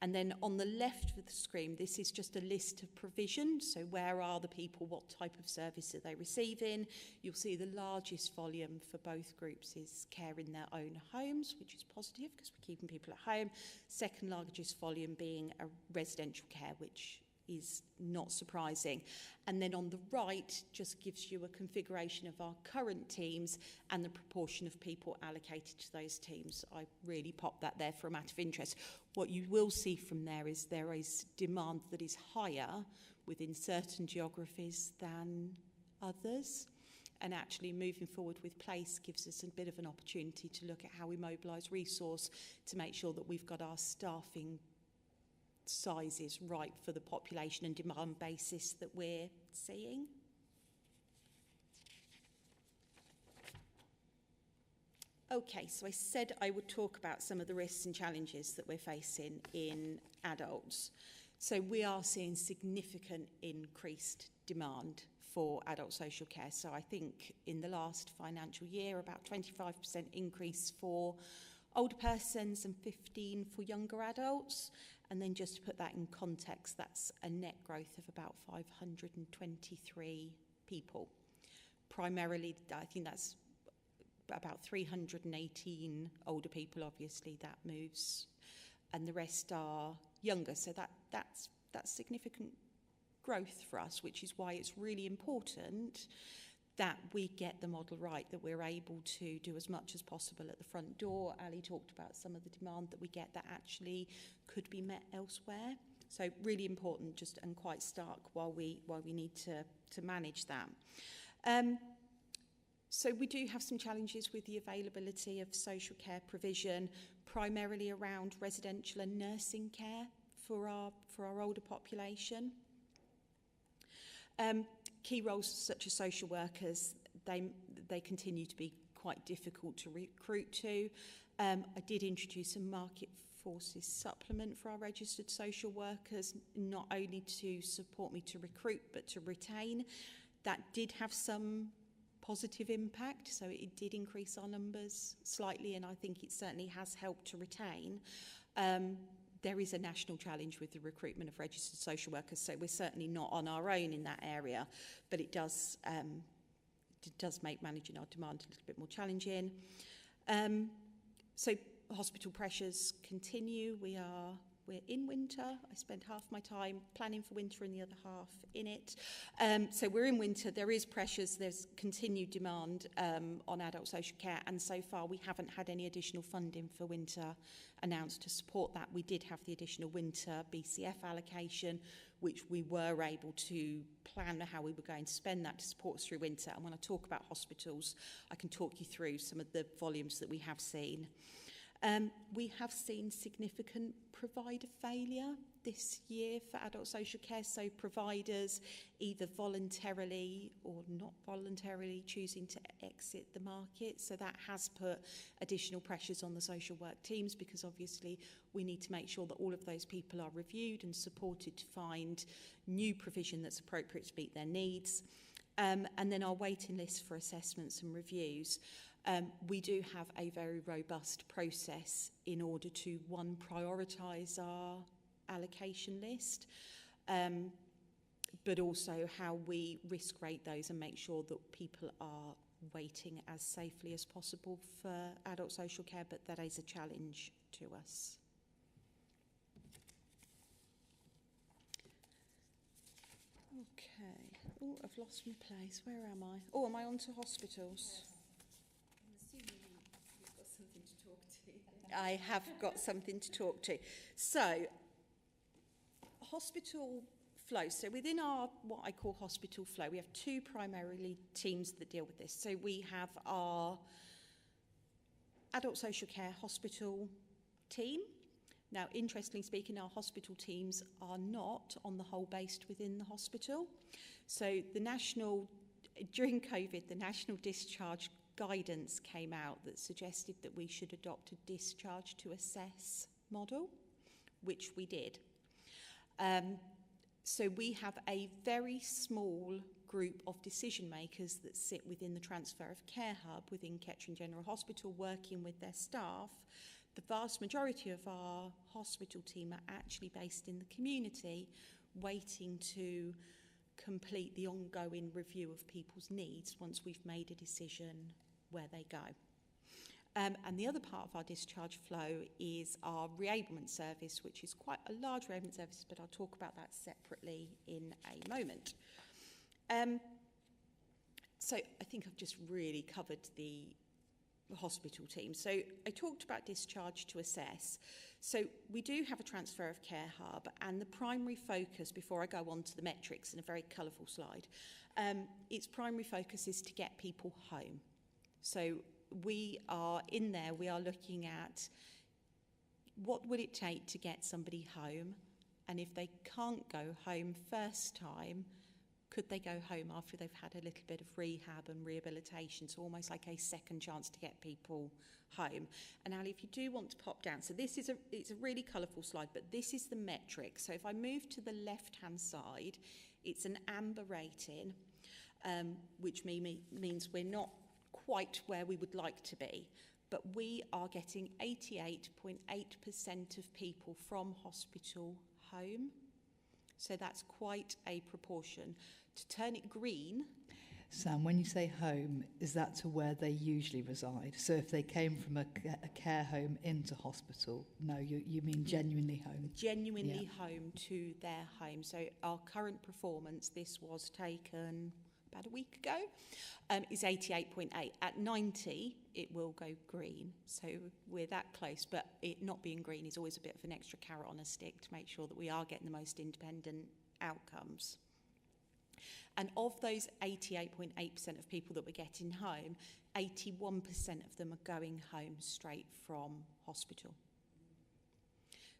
And then on the left of the screen, this is just a list of provision. So where are the people? What type of service are they receiving? You'll see the largest volume for both groups is care in their own homes, which is positive because we're keeping people at home. Second largest volume being a residential care, which is not surprising. And then on the right just gives you a configuration of our current teams and the proportion of people allocated to those teams. I really popped that there for a matter of interest. What you will see from there is demand that is higher within certain geographies than others. And actually moving forward with place gives us a bit of an opportunity to look at how we mobilise resource to make sure that we've got our staffing sizes right for the population and demand basis that we're seeing. Okay, so I said I would talk about some of the risks and challenges that we're facing in adults. So we are seeing significant increased demand for adult social care. So I think in the last financial year, about 25% increase for older persons and 15% for younger adults. And then just to put that in context, that's a net growth of about 523 people. Primarily, I think that's about 318 older people, obviously, that moves. And the rest are younger. So that's significant growth for us, which is why it's really important that we get the model right, that we're able to do as much as possible at the front door. Ali talked about some of the demand that we get that actually could be met elsewhere. So really important, just and quite stark while we need to manage that. So we do have some challenges with the availability of social care provision, primarily around residential and nursing care for our older population. Key roles such as social workers, they continue to be quite difficult to recruit to. I did introduce a market forces supplement for our registered social workers, not only to support me to recruit, but to retain. That did have some positive impact, so it did increase our numbers slightly, and I think it certainly has helped to retain. There is a national challenge with the recruitment of registered social workers, so we're certainly not on our own in that area, but it does make managing our demand a little bit more challenging. So hospital pressures continue. We're in winter. I spend half my time planning for winter and the other half in it. So we're in winter. There is pressures. There's continued demand on adult social care. And so far, we haven't had any additional funding for winter announced to support that. We did have the additional winter BCF allocation, which we were able to plan how we were going to spend that to support us through winter. And when I talk about hospitals, I can talk you through some of the volumes that we have seen. We have seen significant provider failure this year for adult social care, so providers either voluntarily or not voluntarily choosing to exit the market. So that has put additional pressures on the social work teams, because obviously we need to make sure that all of those people are reviewed and supported to find new provision that's appropriate to meet their needs. And then our waiting list for assessments and reviews. We do have a very robust process in order to, one, prioritise our allocation list, but also how we risk rate those and make sure that people are waiting as safely as possible for adult social care, but that is a challenge to us. Okay. Oh, I've lost my place. Where am I? Oh, am I on to hospitals? Yes. I'm assuming you've got something to talk to. I have got something to talk to. So, hospital flow. So within our, what I call hospital flow, we have two primarily teams that deal with this. So we have our adult social care hospital team. Now, interestingly speaking, our hospital teams are not on the whole based within the hospital. So during COVID, the national discharge guidance came out that suggested that we should adopt a discharge to assess model, which we did. So we have a very small group of decision makers that sit within the Transfer of Care Hub within Kettering General Hospital, working with their staff. The vast majority of our hospital team are actually based in the community, waiting to complete the ongoing review of people's needs once we've made a decision where they go. And the other part of our discharge flow is our reablement service, which is quite a large reablement service, but I'll talk about that separately in a moment. So I think I've just really covered the hospital team. So I talked about discharge to assess. So we do have a Transfer of Care Hub, and the primary focus, before I go on to the metrics in a very colourful slide, its primary focus is to get people home. So we are in there, we are looking at what would it take to get somebody home, and if they can't go home first time, could they go home after they've had a little bit of rehab and rehabilitation, so almost like a second chance to get people home. And Ali, if you do want to pop down, so it's a really colourful slide, but this is the metric. So if I move to the left-hand side, it's an amber rating, which means we're not quite where we would like to be, but we are getting 88.8% of people from hospital home. So that's quite a proportion. To turn it green... Sam, when you say home, is that to where they usually reside? So if they came from a care home into hospital, no, you mean genuinely home? Genuinely home to their home. So our current performance, this was taken about a week ago, is 88.8. At 90, it will go green. So we're that close, but it not being green is always a bit of an extra carrot on a stick to make sure that we are getting the most independent outcomes. And of those 88.8% of people that we're getting home, 81% of them are going home straight from hospital.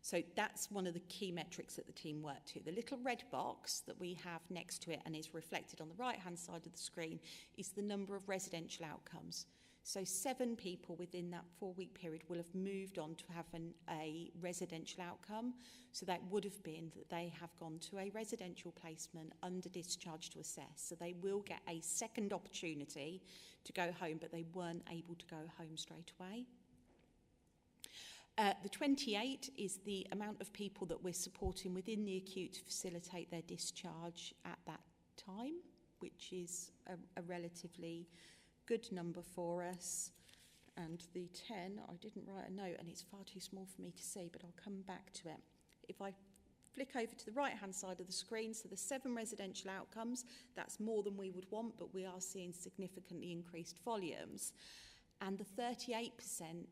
So that's one of the key metrics that the team work to. The little red box that we have next to it and is reflected on the right-hand side of the screen is the number of residential outcomes. So 7 people within that 4-week period will have moved on to have a residential outcome. So that would have been that they have gone to a residential placement under discharge to assess. So they will get a second opportunity to go home, but they weren't able to go home straight away. The 28 is the amount of people that we're supporting within the acute to facilitate their discharge at that time, which is a relatively good number for us. And the 10, I didn't write a note and it's far too small for me to see, but I'll come back to it. If I flick over to the right-hand side of the screen, so the 7 residential outcomes, that's more than we would want, but we are seeing significantly increased volumes. And the 38%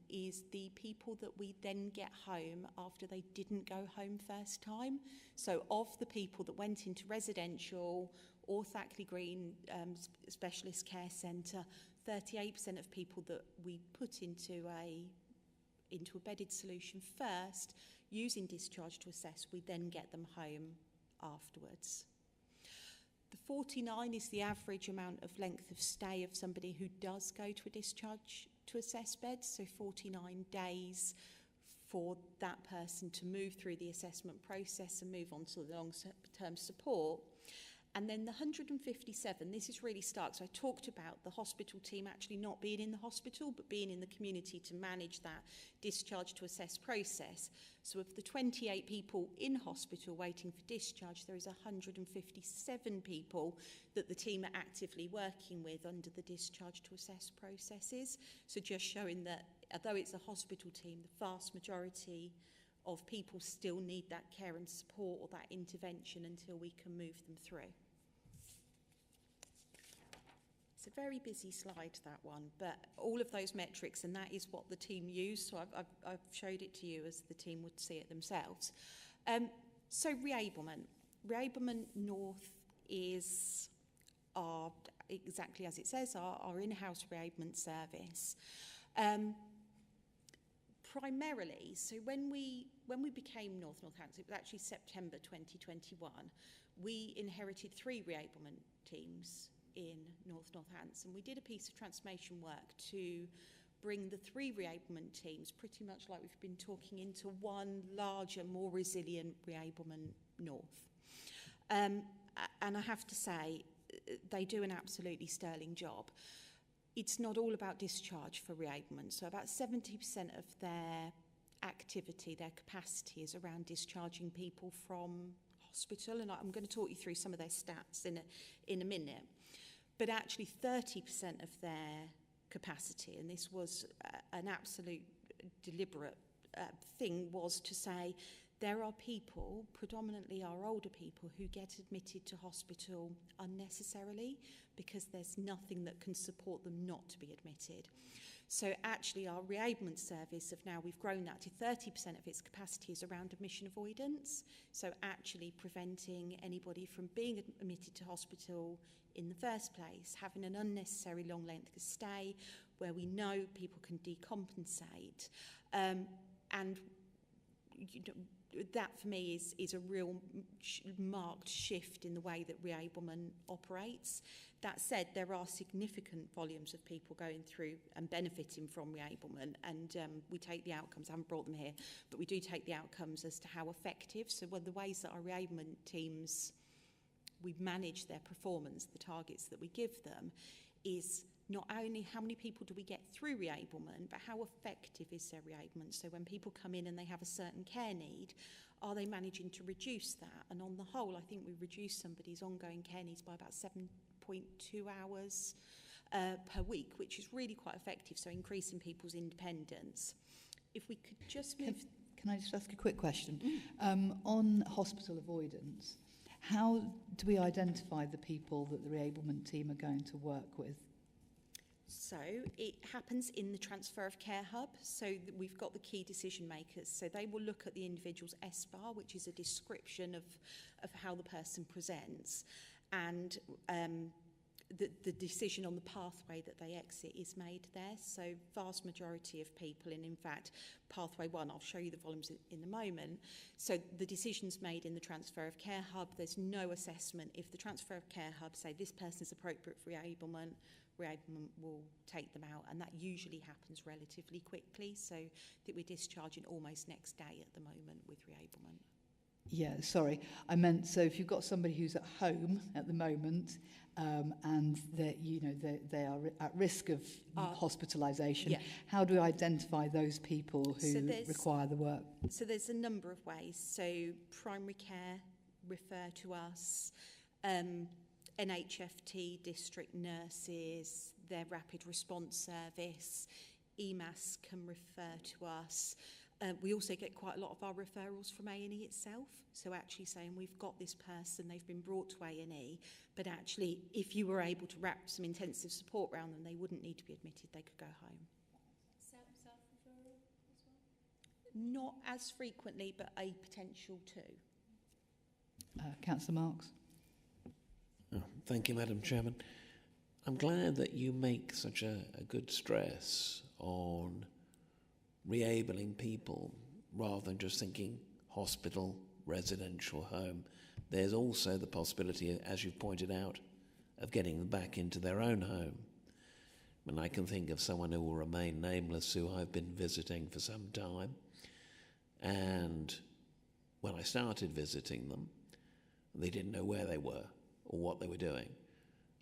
is the people that we then get home after they didn't go home first time. So of the people that went into residential or Thackley Green Specialist Care Centre, 38% of people that we put into a bedded solution first using discharge to assess, we then get them home afterwards. The 49 is the average amount of length of stay of somebody who does go to a discharge to assess bed, so 49 days for that person to move through the assessment process and move on to the long-term support. And then the 157, this is really stark. So I talked about the hospital team actually not being in the hospital, but being in the community to manage that discharge to assess process. So of the 28 people in hospital waiting for discharge, there is 157 people that the team are actively working with under the discharge to assess processes. So just showing that although it's a hospital team, the vast majority of people still need that care and support or that intervention until we can move them through. It's a very busy slide, that one, but all of those metrics, and that is what the team use, so I've showed it to you as the team would see it themselves. So reablement. Reablement North is our, exactly as it says, our in-house reablement service. Primarily, so when we became North Northampton, it was actually September 2021, we inherited 3 reablement teams in North Northampton. We did a piece of transformation work to bring the 3 reablement teams, pretty much like we've been talking, into one larger, more resilient reablement North. And I have to say, they do an absolutely sterling job. It's not all about discharge for reablement. So about 70% of their activity, their capacity is around discharging people from hospital. And I'm going to talk you through some of their stats in a minute. But actually 30% of their capacity, and this was an absolute deliberate thing, was to say there are people, predominantly our older people, who get admitted to hospital unnecessarily because there's nothing that can support them not to be admitted. So actually our reablement service we've grown that to 30% of its capacity is around admission avoidance. So actually preventing anybody from being admitted to hospital in the first place, having an unnecessary long length of stay where we know people can decompensate. And that for me is a real marked shift in the way that reablement operates. That said, there are significant volumes of people going through and benefiting from reablement, and we take the outcomes. I haven't brought them here, but we do take the outcomes as to how effective. So one of the ways that our reablement teams, we manage their performance, the targets that we give them, is not only how many people do we get through reablement, but how effective is their reablement. So when people come in and they have a certain care need, are they managing to reduce that? And on the whole, I think we reduce somebody's ongoing care needs by about 7.2 hours per week, which is really quite effective, so increasing people's independence. If we could just move... Can I just ask a quick question? On hospital avoidance, how do we identify the people that the reablement team are going to work with? So it happens in the transfer of care hub. So we've got the key decision makers. So they will look at the individual's SBAR, which is a description of how the person presents. And the decision on the pathway that they exit is made there. So vast majority of people, and in fact, pathway 1, I'll show you the volumes in a moment. So the decision's made in the transfer of care hub. There's no assessment. If the transfer of care hub say this person's appropriate for reablement will take them out, and that usually happens relatively quickly. So that we're discharging almost next day at the moment with reablement. Yeah, sorry. I meant, so if you've got somebody who's at home at the moment and they are at risk of hospitalisation, yeah. How do we identify those people who require the work? So there's a number of ways. So primary care refer to us, NHFT, district nurses, their rapid response service, EMAS can refer to us. We also get quite a lot of our referrals from A&E itself. So actually saying we've got this person, they've been brought to A&E, but actually if you were able to wrap some intensive support around them, they wouldn't need to be admitted, they could go home. Self-referral as well? Not as frequently, but a potential too. Councillor Marks. Oh, thank you, Madam Chairman. I'm glad that you make such a good stress on reabling people rather than just thinking hospital, residential home. There's also the possibility, as you've pointed out, of getting them back into their own home. And I can think of someone who will remain nameless who I've been visiting for some time. And when I started visiting them, they didn't know where they were or what they were doing.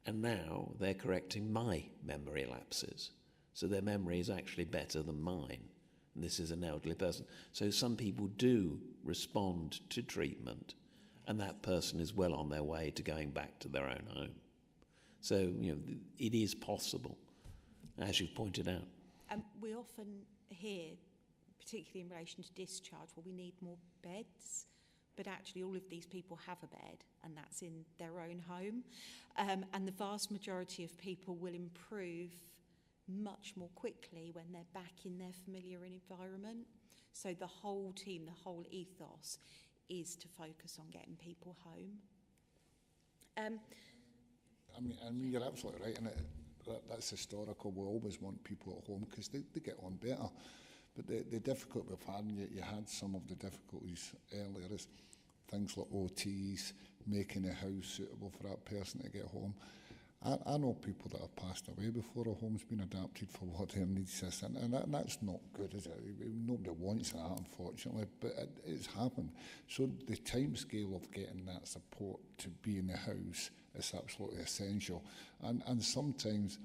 And now they're correcting my memory lapses. So their memory is actually better than mine. And this is an elderly person. So some people do respond to treatment, and that person is well on their way to going back to their own home. So, it is possible, as you've pointed out. We often hear, particularly in relation to discharge, well, we need more beds. But actually all of these people have a bed, and that's in their own home. And the vast majority of people will improve much more quickly when they're back in their familiar environment. So the whole team, the whole ethos is to focus on getting people home. I mean, you're absolutely right, and that's historical. We always want people at home because they get on better. But the difficulty we've had, and you had some of the difficulties earlier, is things like OTs, making a house suitable for that person to get home. I know people that have passed away before a home's been adapted for what their needs is, and that's not good, is it? Nobody wants that, unfortunately, but it's happened. So the time scale of getting that support to be in the house is absolutely essential. And sometimes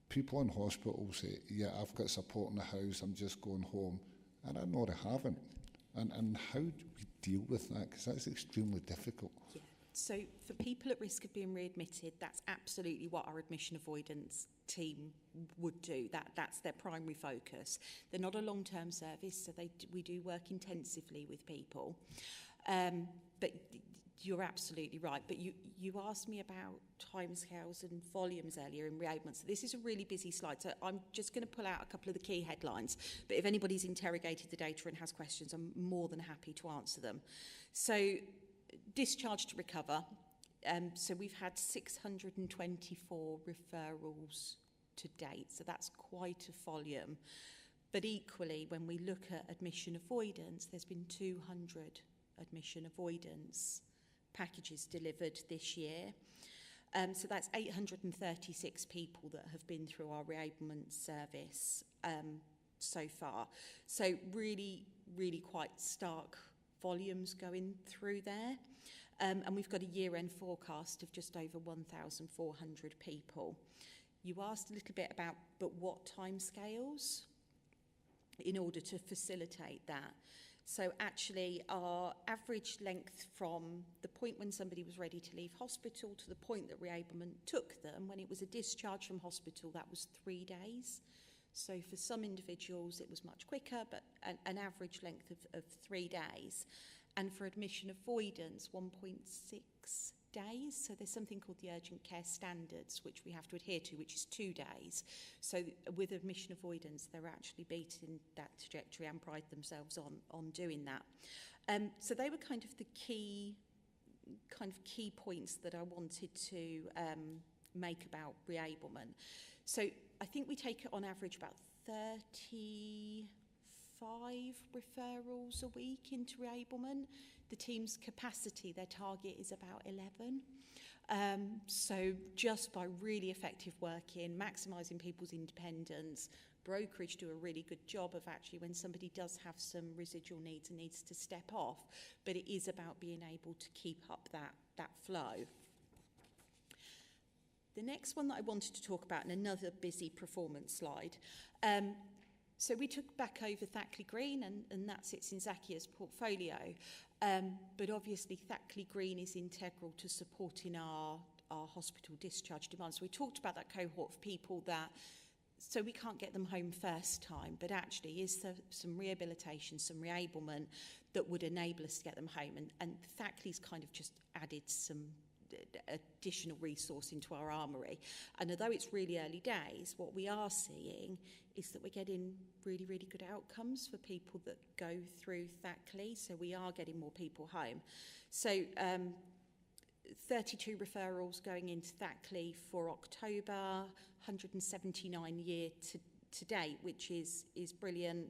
people in hospital say, yeah, I've got support in the house, I'm just going home. And I know they haven't. And how do we deal with that? Because that's extremely difficult. Yeah. So for people at risk of being readmitted, that's absolutely what our admission avoidance team would do. That's their primary focus. They're not a long-term service, so we do work intensively with people. But you're absolutely right. But you asked me about timescales and volumes earlier in reablement. So this is a really busy slide. So I'm just going to pull out a couple of the key headlines. But if anybody's interrogated the data and has questions, I'm more than happy to answer them. So discharge to recover. So we've had 624 referrals to date. So that's quite a volume. But equally, when we look at admission avoidance, there's been 200 admission avoidance packages delivered this year. So that's 836 people that have been through our reablement service so far. So really, really quite stark volumes going through there. And we've got a year-end forecast of just over 1,400 people. You asked a little bit about, but what timescales in order to facilitate that? So actually our average length from the point when somebody was ready to leave hospital to the point that reablement took them, when it was a discharge from hospital, that was 3 days. So for some individuals it was much quicker, but an average length of 3 days. And for admission avoidance, 1.6 days. So there's something called the urgent care standards, which we have to adhere to, which is 2 days. So with admission avoidance, they're actually beating that trajectory and pride themselves on doing that. So they were kind of the key points that I wanted to make about reablement. So I think we take on average about 35 referrals a week into reablement. The team's capacity, their target is about 11. So just by really effective working, maximising people's independence, brokerage do a really good job of actually when somebody does have some residual needs and needs to step off, but it is about being able to keep up that flow. The next one that I wanted to talk about, and another busy performance slide. So we took back over Thackley Green, and that sits in Zakia's portfolio. But obviously Thackley Green is integral to supporting our hospital discharge demands. So we talked about that cohort of people that, so we can't get them home first time, but actually is there some rehabilitation, some reablement that would enable us to get them home. And Thackley's kind of just added some additional resource into our armoury. And although it's really early days, what we are seeing is that we're getting really, really good outcomes for people that go through Thackley. So we are getting more people home. So 32 referrals going into Thackley for October, 179 year to date, which is brilliant.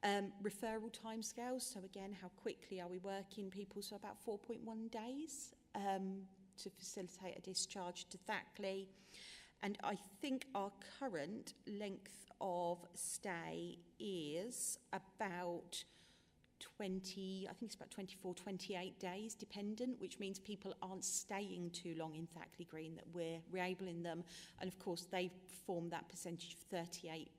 Referral timescales, so again, how quickly are we working people? So about 4.1 days to facilitate a discharge to Thackley. And I think our current length of stay is about 20, I think it's about 24, 28 days dependent, which means people aren't staying too long in Thackley Green, that we're reabling them. And of course, they form that percentage of 38%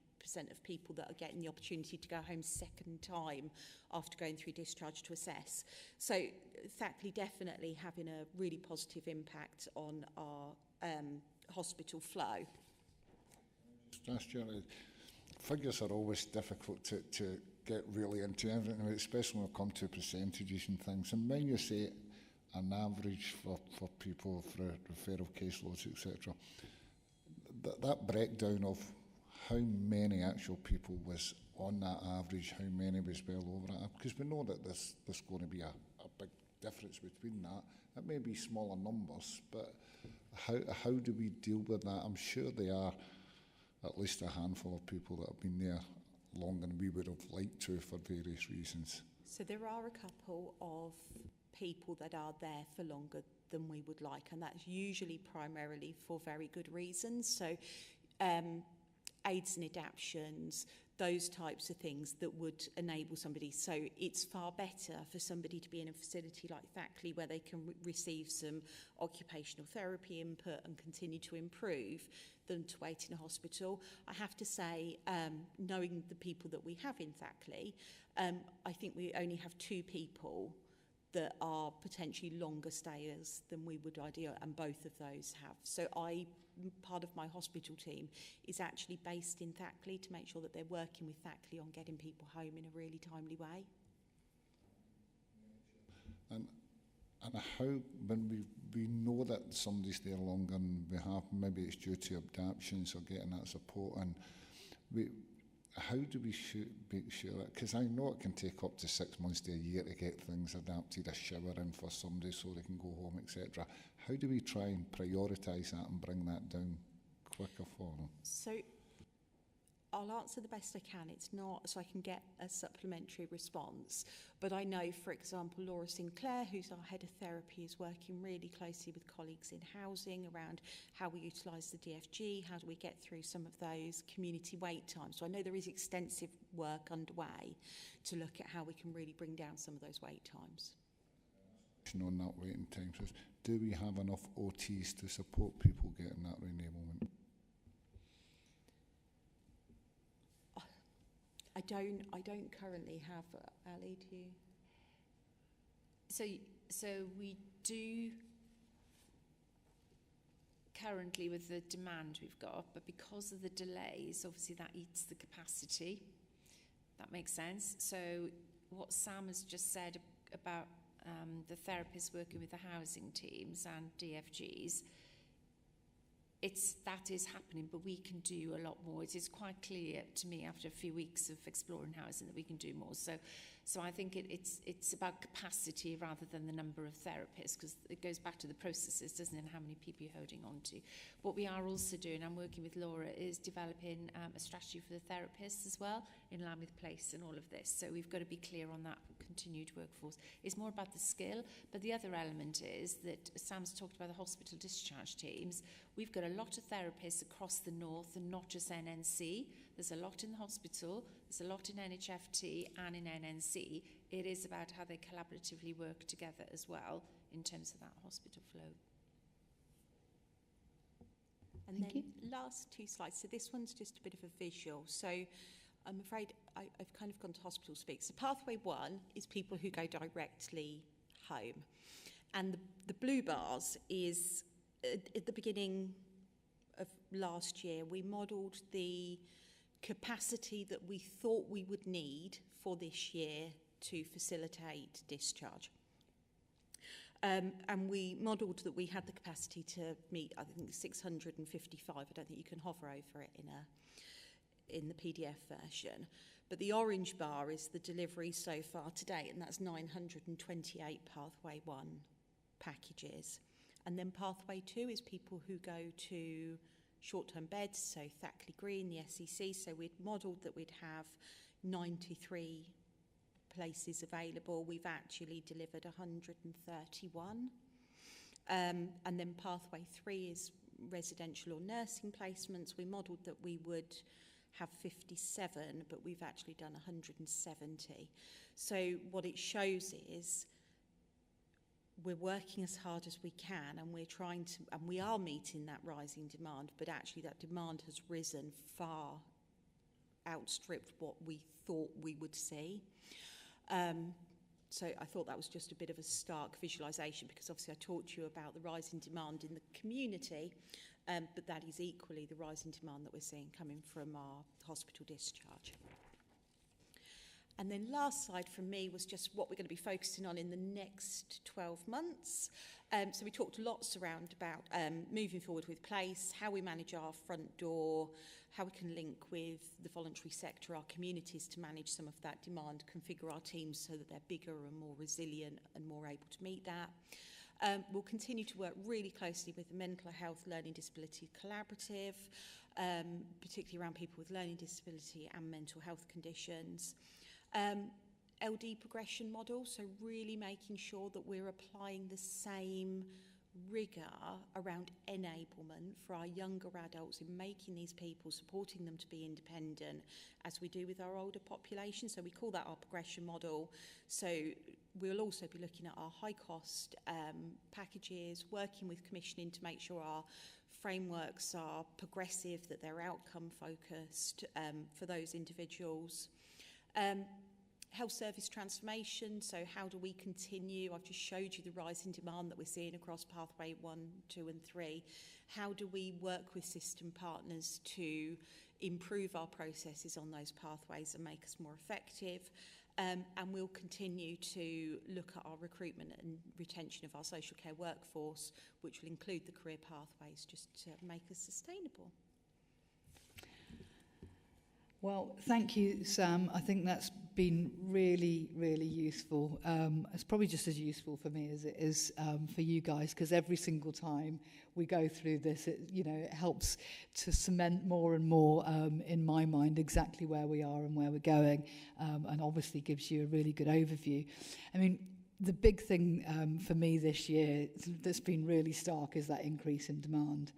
of people that are getting the opportunity to go home second time after going through discharge to assess. So Thackley definitely having a really positive impact on our hospital flow. Last year, figures are always difficult to get really into everything, especially when it comes to percentages and things. And when you say an average for people for referral caseloads, etc., that breakdown of how many actual people was on that average, how many was well over it, because we know that there's going to be a big difference between that. It may be smaller numbers, but how do we deal with that? I'm sure there are at least a handful of people that have been there longer than we would have liked to for various reasons. So there are a couple of people that are there for longer than we would like, and that's usually primarily for very good reasons. So aids and adaptions, those types of things that would enable somebody. So it's far better for somebody to be in a facility like Thackley where they can receive some occupational therapy input and continue to improve than to wait in a hospital. I have to say, knowing the people that we have in Thackley, I think we only have 2 people that are potentially longer stayers than we would ideally, and both of those have. So part of my hospital team is actually based in Thackley to make sure that they're working with Thackley on getting people home in a really timely way. And how, when we know that somebody's there longer than we have, maybe it's due to adaptions or getting that support, and how do we make sure that, because I know it can take up to 6 months to a year to get things adapted, a shower in for somebody so they can go home, etc. How do we try and prioritise that and bring that down quicker for them? So I'll answer the best I can. It's not so I can get a supplementary response, but I know, for example, Laura Sinclair, who's our head of therapy, is working really closely with colleagues in housing around how we utilise the DFG, how do we get through some of those community wait times. So I know there is extensive work underway to look at how we can really bring down some of those wait times. On that waiting time, so do we have enough OTs to support people getting that enablement? I don't currently have, Ali, do you? So we do currently with the demand we've got, but because of the delays, obviously that eats the capacity. That makes sense. So what Sam has just said about the therapists working with the housing teams and DFGs, that is happening, but we can do a lot more. It is quite clear to me after a few weeks of exploring housing that we can do more. So I think it's about capacity rather than the number of therapists, because it goes back to the processes, doesn't it, and how many people you're holding on to. What we are also doing, I'm working with Laura, is developing a strategy for the therapists as well, in line with place and all of this. So we've got to be clear on that continued workforce. It's more about the skill, but the other element is that Sam's talked about the hospital discharge teams. We've got a lot of therapists across the north and not just NNC. There's a lot in the hospital, there's a lot in NHFT and in NNC. It is about how they collaboratively work together as well in terms of that hospital flow. And Thank then last 2 slides. So this one's just a bit of a visual. So I'm afraid I've kind of gone to hospital speak. So pathway 1 is people who go directly home. And the blue bars is at the beginning of last year, we modelled the capacity that we thought we would need for this year to facilitate discharge. And we modelled that we had the capacity to meet, I think, 655. I don't think you can hover over it in the PDF version. But the orange bar is the delivery so far to date, and that's 928 Pathway 1 packages. And then Pathway 2 is people who go to short-term beds, so Thackley Green, the SEC. So we'd modelled that we'd have 93 places available. We've actually delivered 131. And then pathway 3 is residential or nursing placements. We modelled that we would have 57, but we've actually done 170. So what it shows is we're working as hard as we can, and we're trying to, and we are meeting that rising demand, but actually that demand has risen far, outstripped what we thought we would see. So I thought that was just a bit of a stark visualisation, because obviously I talked to you about the rising demand in the community, but that is equally the rising demand that we're seeing coming from our hospital discharge. And then last slide from me was just what we're going to be focusing on in the next 12 months. So we talked lots around about moving forward with place, how we manage our front door, how we can link with the voluntary sector, our communities, to manage some of that demand, configure our teams so that they're bigger and more resilient and more able to meet that. We'll continue to work really closely with the Mental Health Learning Disability Collaborative, particularly around people with learning disability and mental health conditions. LD progression model, so really making sure that we're applying the same rigour around enablement for our younger adults in making these people, supporting them to be independent, as we do with our older population. So we call that our progression model. So we'll also be looking at our high cost packages, working with commissioning to make sure our frameworks are progressive, that they're outcome focused for those individuals. Health service transformation, so how do we continue? I've just showed you the rising demand that we're seeing across pathway 1, 2 and 3. How do we work with system partners to improve our processes on those pathways and make us more effective? And we'll continue to look at our recruitment and retention of our social care workforce, which will include the career pathways, just to make us sustainable. Well, thank you, Sam. I think that's been really, really useful. It's probably just as useful for me as it is for you guys, because every single time we go through this, it helps to cement more and more in my mind exactly where we are and where we're going, and obviously gives you a really good overview. I mean, the big thing for me this year that's been really stark is that increase in demand.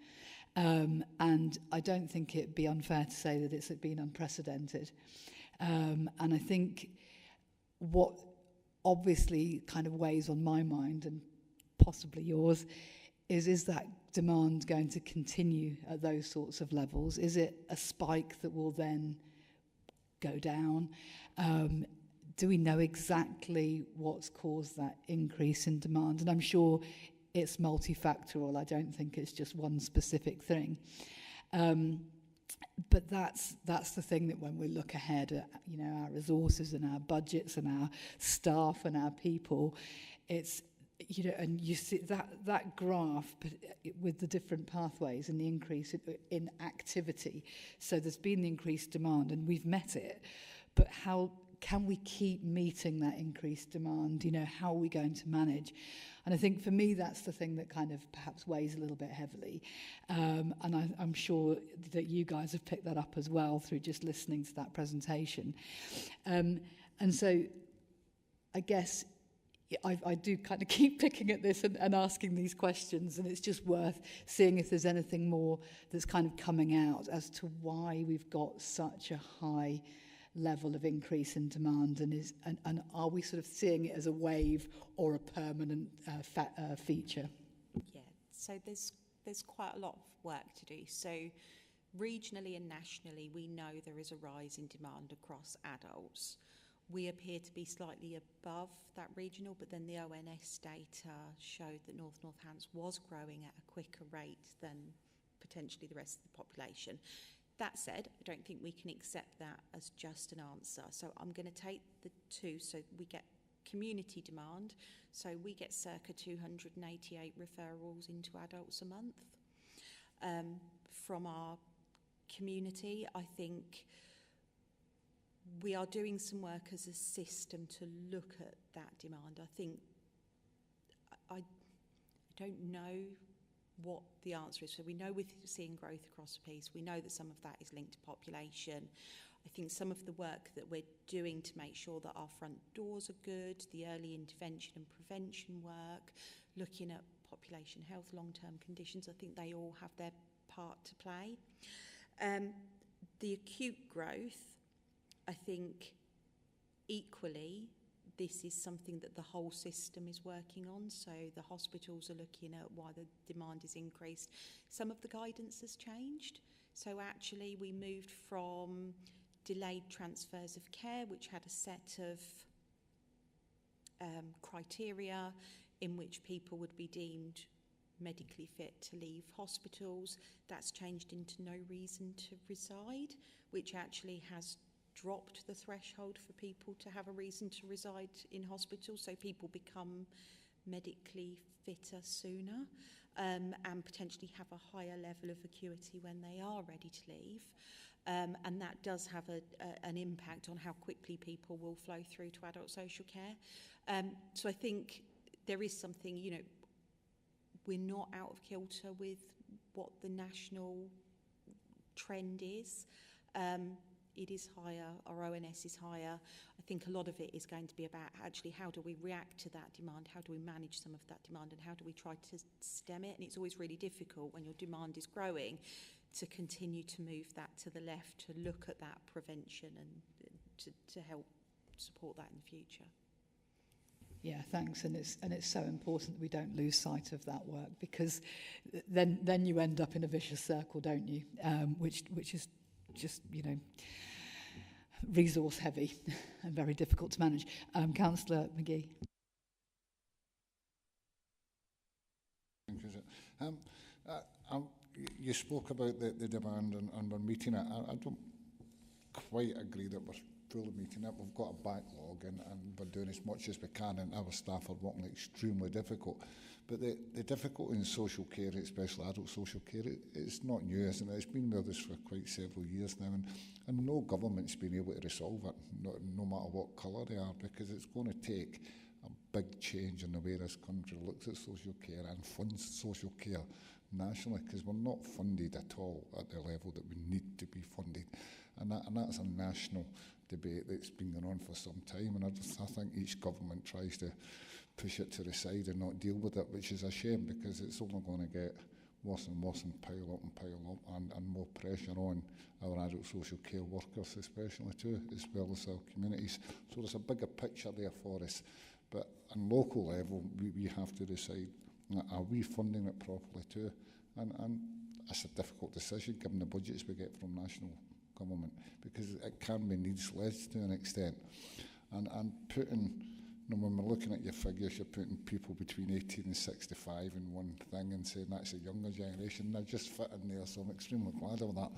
And I don't think it'd be unfair to say that it's been unprecedented. And I think what obviously kind of weighs on my mind, and possibly yours, is that demand going to continue at those sorts of levels? Is it a spike that will then go down? Do we know exactly what's caused that increase in demand? And I'm sure it's multifactorial. I don't think it's just one specific thing. But that's the thing, that when we look ahead at our resources and our budgets and our staff and our people, it's and you see that graph with the different pathways and the increase in activity. So there's been the increased demand and we've met it, but how can we keep meeting that increased demand? How are we going to manage? And I think for me, that's the thing that kind of perhaps weighs a little bit heavily. And I'm sure that you guys have picked that up as well through just listening to that presentation. And so I guess I do kind of keep picking at this and asking these questions, and it's just worth seeing if there's anything more that's kind of coming out as to why we've got such a high level of increase in demand, and are we sort of seeing it as a wave or a permanent feature? Yeah, so there's quite a lot of work to do. So regionally and nationally, we know there is a rise in demand across adults. We appear to be slightly above that regional, but then the ONS data showed that North Northants was growing at a quicker rate than potentially the rest of the population. That said, I don't think we can accept that as just an answer. So I'm going to take the two. So we get community demand. So we get circa 288 referrals into adults a month from our community. I think we are doing some work as a system to look at that demand. I think I don't know what the answer is. So we know we're seeing growth across the piece. We know that some of that is linked to population. I think some of the work that we're doing to make sure that our front doors are good, the early intervention and prevention work, looking at population health, long-term conditions, I think they all have their part to play. The acute growth, I think equally, this is something that the whole system is working on. So the hospitals are looking at why the demand is increased. Some of the guidance has changed. So actually we moved from delayed transfers of care, which had a set of criteria in which people would be deemed medically fit to leave hospitals. That's changed into no reason to reside, which actually has dropped the threshold for people to have a reason to reside in hospital, so people become medically fitter sooner and potentially have a higher level of acuity when they are ready to leave. And that does have an impact on how quickly people will flow through to adult social care. So I think there is something, you know, we're not out of kilter with what the national trend is. It is higher, our ONS is higher. I think a lot of it is going to be about actually how do we react to that demand, how do we manage some of that demand, and how do we try to stem it. And it's always really difficult when your demand is growing to continue to move that to the left, to look at that prevention and to help support that in the future. Yeah, thanks. And it's so important that we don't lose sight of that work, because then you end up in a vicious circle, don't you? Which is just, you know, resource heavy and very difficult to manage. Councillor McGee. You spoke about the demand and we're meeting it. I don't quite agree that we're fully meeting it. We've got a backlog and we're doing as much as we can, and our staff are working extremely difficult. But the difficulty in social care, especially adult social care, it's not new, isn't it? It's been with us for quite several years now, and no government's been able to resolve it, no matter what colour they are, because it's going to take a big change in the way this country looks at social care and funds social care nationally, because we're not funded at all at the level that we need to be funded. And that's a national debate that's been going on for some time, and I think each government tries to push it to the side and not deal with it, which is a shame, because it's only going to get worse and worse and pile up and more pressure on our adult social care workers especially too, as well as our communities. So there's a bigger picture there for us, but on local level we have to decide, are we funding it properly too? And it's a difficult decision given the budgets we get from national government, because it can be needs-led to an extent. And putting, you know, when we're looking at your figures, you're putting people between 18 and 65 in one thing and saying that's a younger generation. They're just fit in there, so I'm extremely glad of that.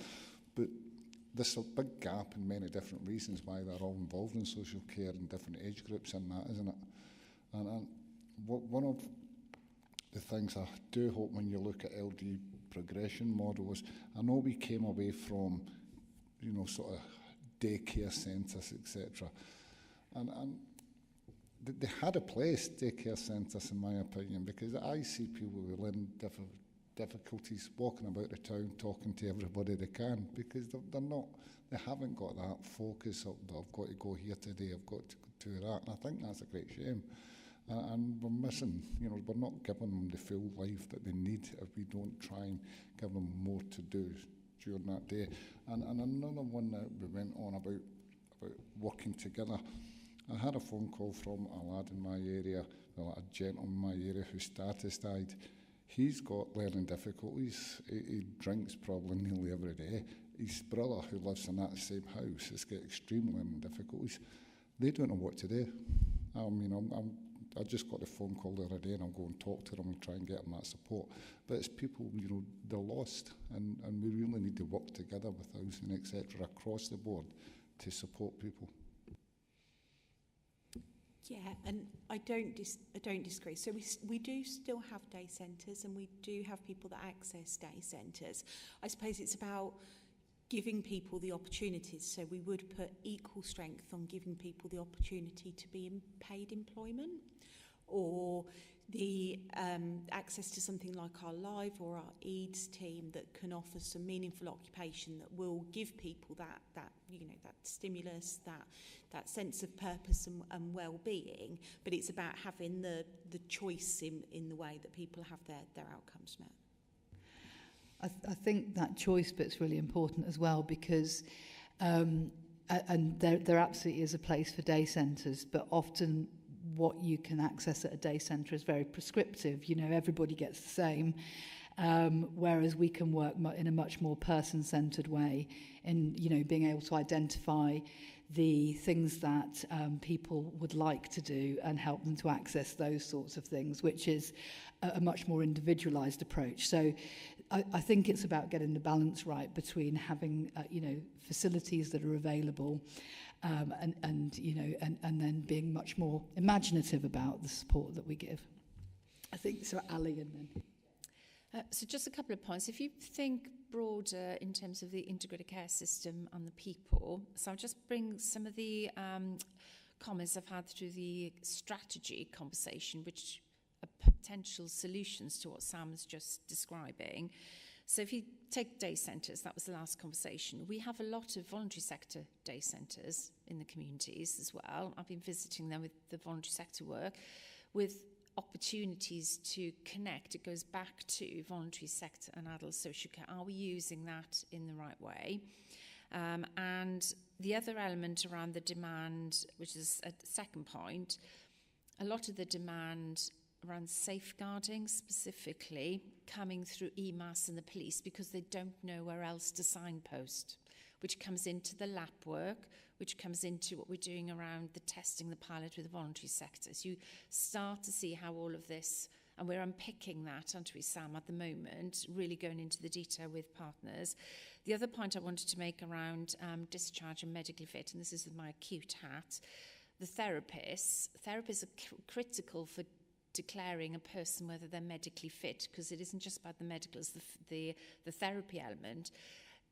But there's a big gap in many different reasons why they're all involved in social care in different age groups and that, isn't it? And one of the things I do hope when you look at LD progression models, I know we came away from, you know, sort of daycare centres, etc. And they had a place, daycare centres, in my opinion, because I see people with learning difficulties walking about the town talking to everybody they can, because they haven't got that focus of, I've got to go here today, I've got to do that. And I think that's a great shame. And we're missing, you know, we're not giving them the full life that they need if we don't try and give them more to do during that day. And another one that we went on about working together. I had a phone call from a lad in my area, well, a gentleman in my area whose dad has died. He's got learning difficulties. He drinks probably nearly every day. His brother, who lives in that same house, has got extreme learning difficulties. They don't know what to do. I just got a phone call the other day, and I'll go and talk to them and try and get them that support. But it's people, you know, they're lost, and we really need to work together with housing, etc., across the board to support people. Yeah, and I don't disagree. So we do still have day centres, and we do have people that access day centres. I suppose it's about giving people the opportunities. So we would put equal strength on giving people the opportunity to be in paid employment. or the access to something like our Live or our EADS team that can offer some meaningful occupation that will give people that stimulus, that sense of purpose and well-being. But it's about having the choice in the way that people have their outcomes met. I think that choice bit's really important as well, because and there absolutely is a place for day centres, but often what you can access at a day centre is very prescriptive. You know, everybody gets the same, whereas we can work in a much more person-centred way in, you know, being able to identify the things that people would like to do and help them to access those sorts of things, which is a much more individualised approach. So I think it's about getting the balance right between having, facilities that are available and then being much more imaginative about the support that we give. I think so, Ali, and then. So just a couple of points. If you think broader in terms of the integrated care system and the people, so I'll just bring some of the comments I've had through the strategy conversation, which are potential solutions to what Sam was just describing. So if you take day centres, that was the last conversation. We have a lot of voluntary sector day centres in the communities as well. I've been visiting them with the voluntary sector work, with opportunities to connect. It goes back to voluntary sector and adult social care. Are we using that in the right way? And the other element around the demand, which is a second point, a lot of the demand around safeguarding specifically coming through EMAS and the police, because they don't know where else to signpost, which comes into the lap work, which comes into what we're doing around the testing, the pilot with the voluntary sector. So you start to see how all of this, and we're unpicking that, aren't we, Sam, at the moment, really going into the detail with partners. The other point I wanted to make around discharge and medically fit, and this is with my acute hat, the therapists are critical for declaring a person whether they're medically fit, because it isn't just about the medical, it's the therapy element.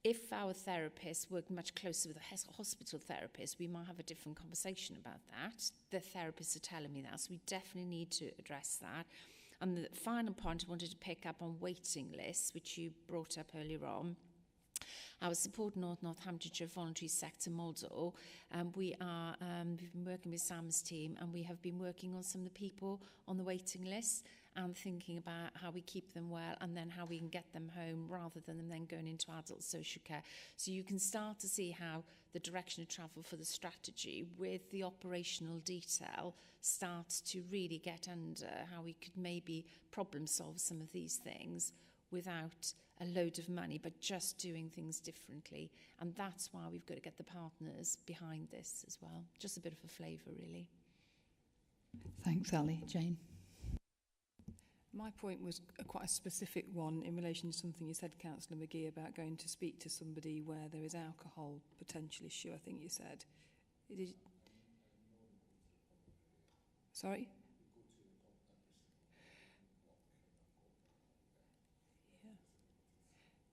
If our therapists work much closer with a hospital therapist, we might have a different conversation about that. The therapists are telling me that, so we definitely need to address that. And the final point I wanted to pick up on waiting lists, which you brought up earlier on. Our Support Northamptonshire voluntary sector model, we've been working with Sam's team, and we have been working on some of the people on the waiting list and thinking about how we keep them well and then how we can get them home rather than them then going into adult social care. So you can start to see how the direction of travel for the strategy with the operational detail starts to really get under how we could maybe problem solve some of these things without a load of money, but just doing things differently. And that's why we've got to get the partners behind this as well. Just a bit of a flavour, really. Thanks, Ali. Jane? My point was quite a specific one in relation to something you said, Councillor McGee, about going to speak to somebody where there is alcohol potential issue, I think you said. Sorry?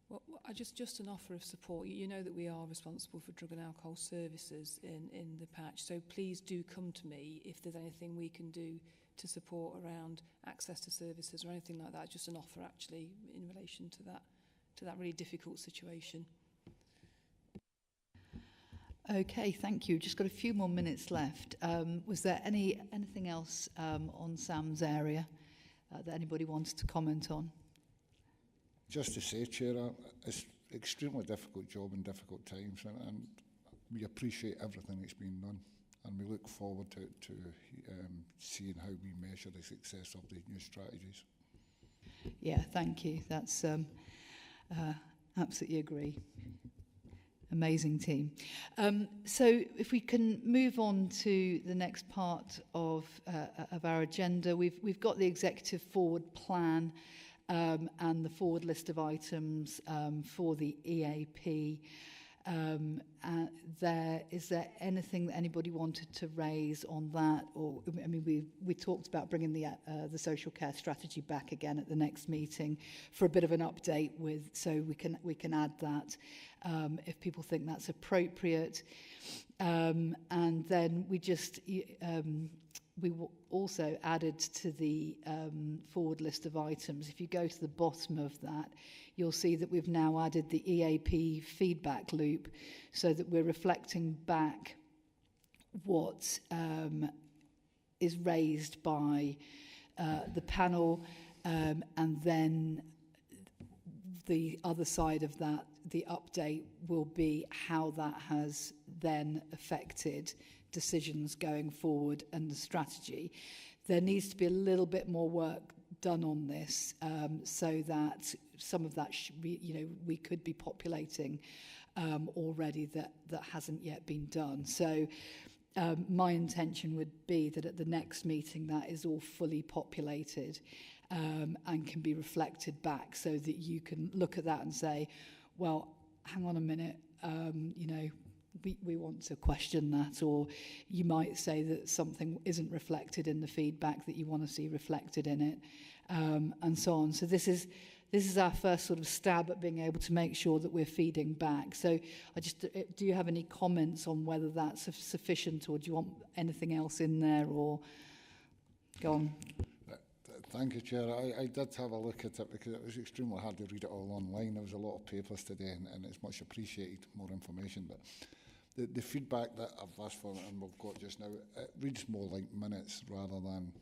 Well, just an offer of support. You know that we are responsible for drug and alcohol services in the patch, so please do come to me if there's anything we can do to support around access to services or anything like that. Just an offer, actually, in relation to that really difficult situation. Okay, thank you. Just got a few more minutes left. Was there anything else on Sam's area that anybody wants to comment on? Just to say, Chair, it's an extremely difficult job in difficult times, and we appreciate everything that's been done, and we look forward to seeing how we measure the success of the new strategies. Yeah, thank you. That's absolutely agree. Amazing team. So if we can move on to the next part of our agenda, we've got the executive forward plan and the forward list of items for the EAP. Is there anything that anybody wanted to raise on that? Or I mean, we talked about bringing the social care strategy back again at the next meeting for a bit of an update so we can add that if people think that's appropriate. And then we just also added to the forward list of items, if you go to the bottom of that, you'll see that we've now added the EAP feedback loop so that we're reflecting back what is raised by the panel, and then the other side of that, the update will be how that has then affected decisions going forward and the strategy. There needs to be a little bit more work done on this, so that some of that we could be populating already that hasn't yet been done. So my intention would be that at the next meeting that is all fully populated and can be reflected back, so that you can look at that and say, well, hang on a minute, we want to question that, or you might say that something isn't reflected in the feedback that you want to see reflected in it, and so on. So this is our first sort of stab at being able to make sure that we're feeding back. So do you have any comments on whether that's sufficient, or do you want anything else in there, or go on? Thank you, Chair. I did have a look at it because it was extremely hard to read it all online. There was a lot of papers today, and it's much appreciated, more information. But the feedback that I've asked for and we've got just now, it reads more like minutes rather than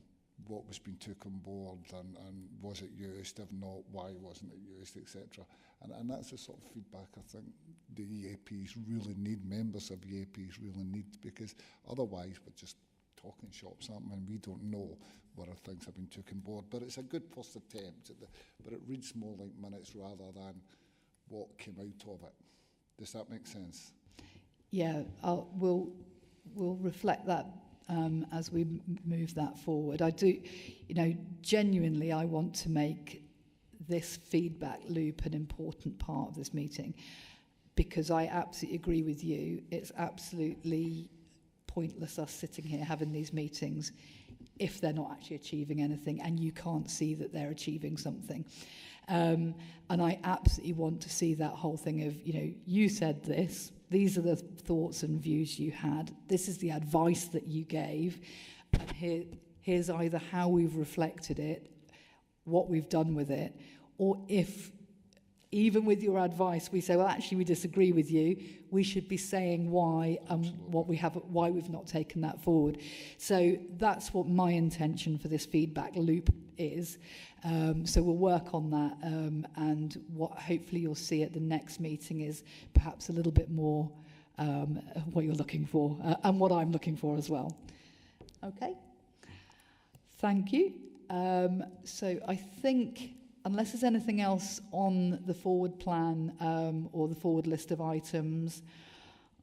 what was being took on board and was it used, if not, why wasn't it used, etc. And that's the sort of feedback I think the EAPs really need, members of EAPs really need, because otherwise we're just talking shops, aren't we? And we don't know whether things have been taken on board. But it's a good first attempt, but it reads more like minutes rather than what came out of it. Does that make sense? Yeah, we'll reflect that as we move that forward. I do, genuinely I want to make this feedback loop an important part of this meeting, because I absolutely agree with you. It's absolutely pointless us sitting here having these meetings if they're not actually achieving anything and you can't see that they're achieving something. And I absolutely want to see that whole thing of, you said this, these are the thoughts and views you had, this is the advice that you gave, and here's either how we've reflected it, what we've done with it, or if even with your advice we say, well, actually we disagree with you, we should be saying why and why we've not taken that forward. So that's what my intention for this feedback loop is. So we'll work on that, and what hopefully you'll see at the next meeting is perhaps a little bit more what you're looking for, and what I'm looking for as well. Okay, thank you. So I think, unless there's anything else on the forward plan or the forward list of items,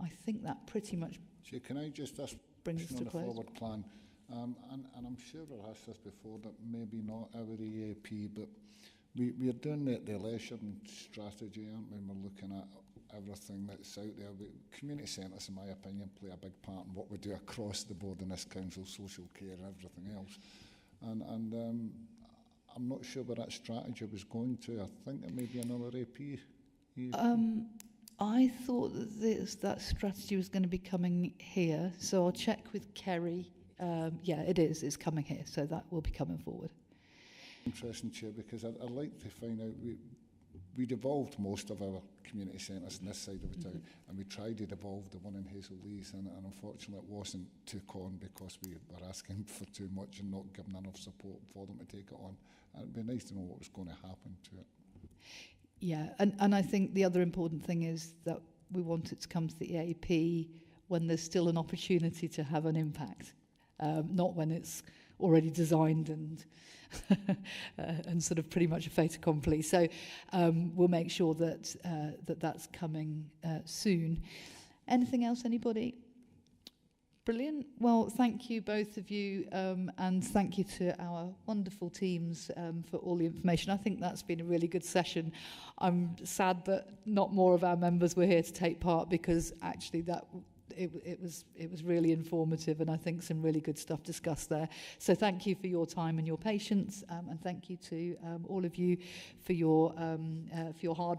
I think that pretty much Chair, can I just ask brings us to the close. forward plan? And I'm sure we've asked this before, that maybe not our EAP, but we are doing the election strategy, aren't we? We're looking at everything that's out there. Community centres, in my opinion, play a big part in what we do across the board in this council, social care and everything else. And I'm not sure where that strategy was going to. I think it may be another EAP. I thought that that strategy was going to be coming here, so I'll check with Kerry. Yeah, it is. It's coming here, so that will be coming forward. Interesting, Chair, because I'd like to find out, we'd evolved most of our community centres on this side of the town, and we tried to evolve the one in Hazel Lees, and unfortunately it wasn't took on because we were asking for too much and not giving enough support for them to take it on. And it'd be nice to know what was going to happen to it. Yeah, and I think the other important thing is that we want it to come to the EAP when there's still an opportunity to have an impact, not when it's already designed and and sort of pretty much a fait accompli. So we'll make sure that that's coming soon. Anything else, anybody? Brilliant. Well, thank you, both of you, and thank you to our wonderful teams for all the information. I think that's been a really good session. I'm sad that not more of our members were here to take part, because actually it was really informative, and I think some really good stuff discussed there. So thank you for your time and your patience, and thank you to all of you for your hard work.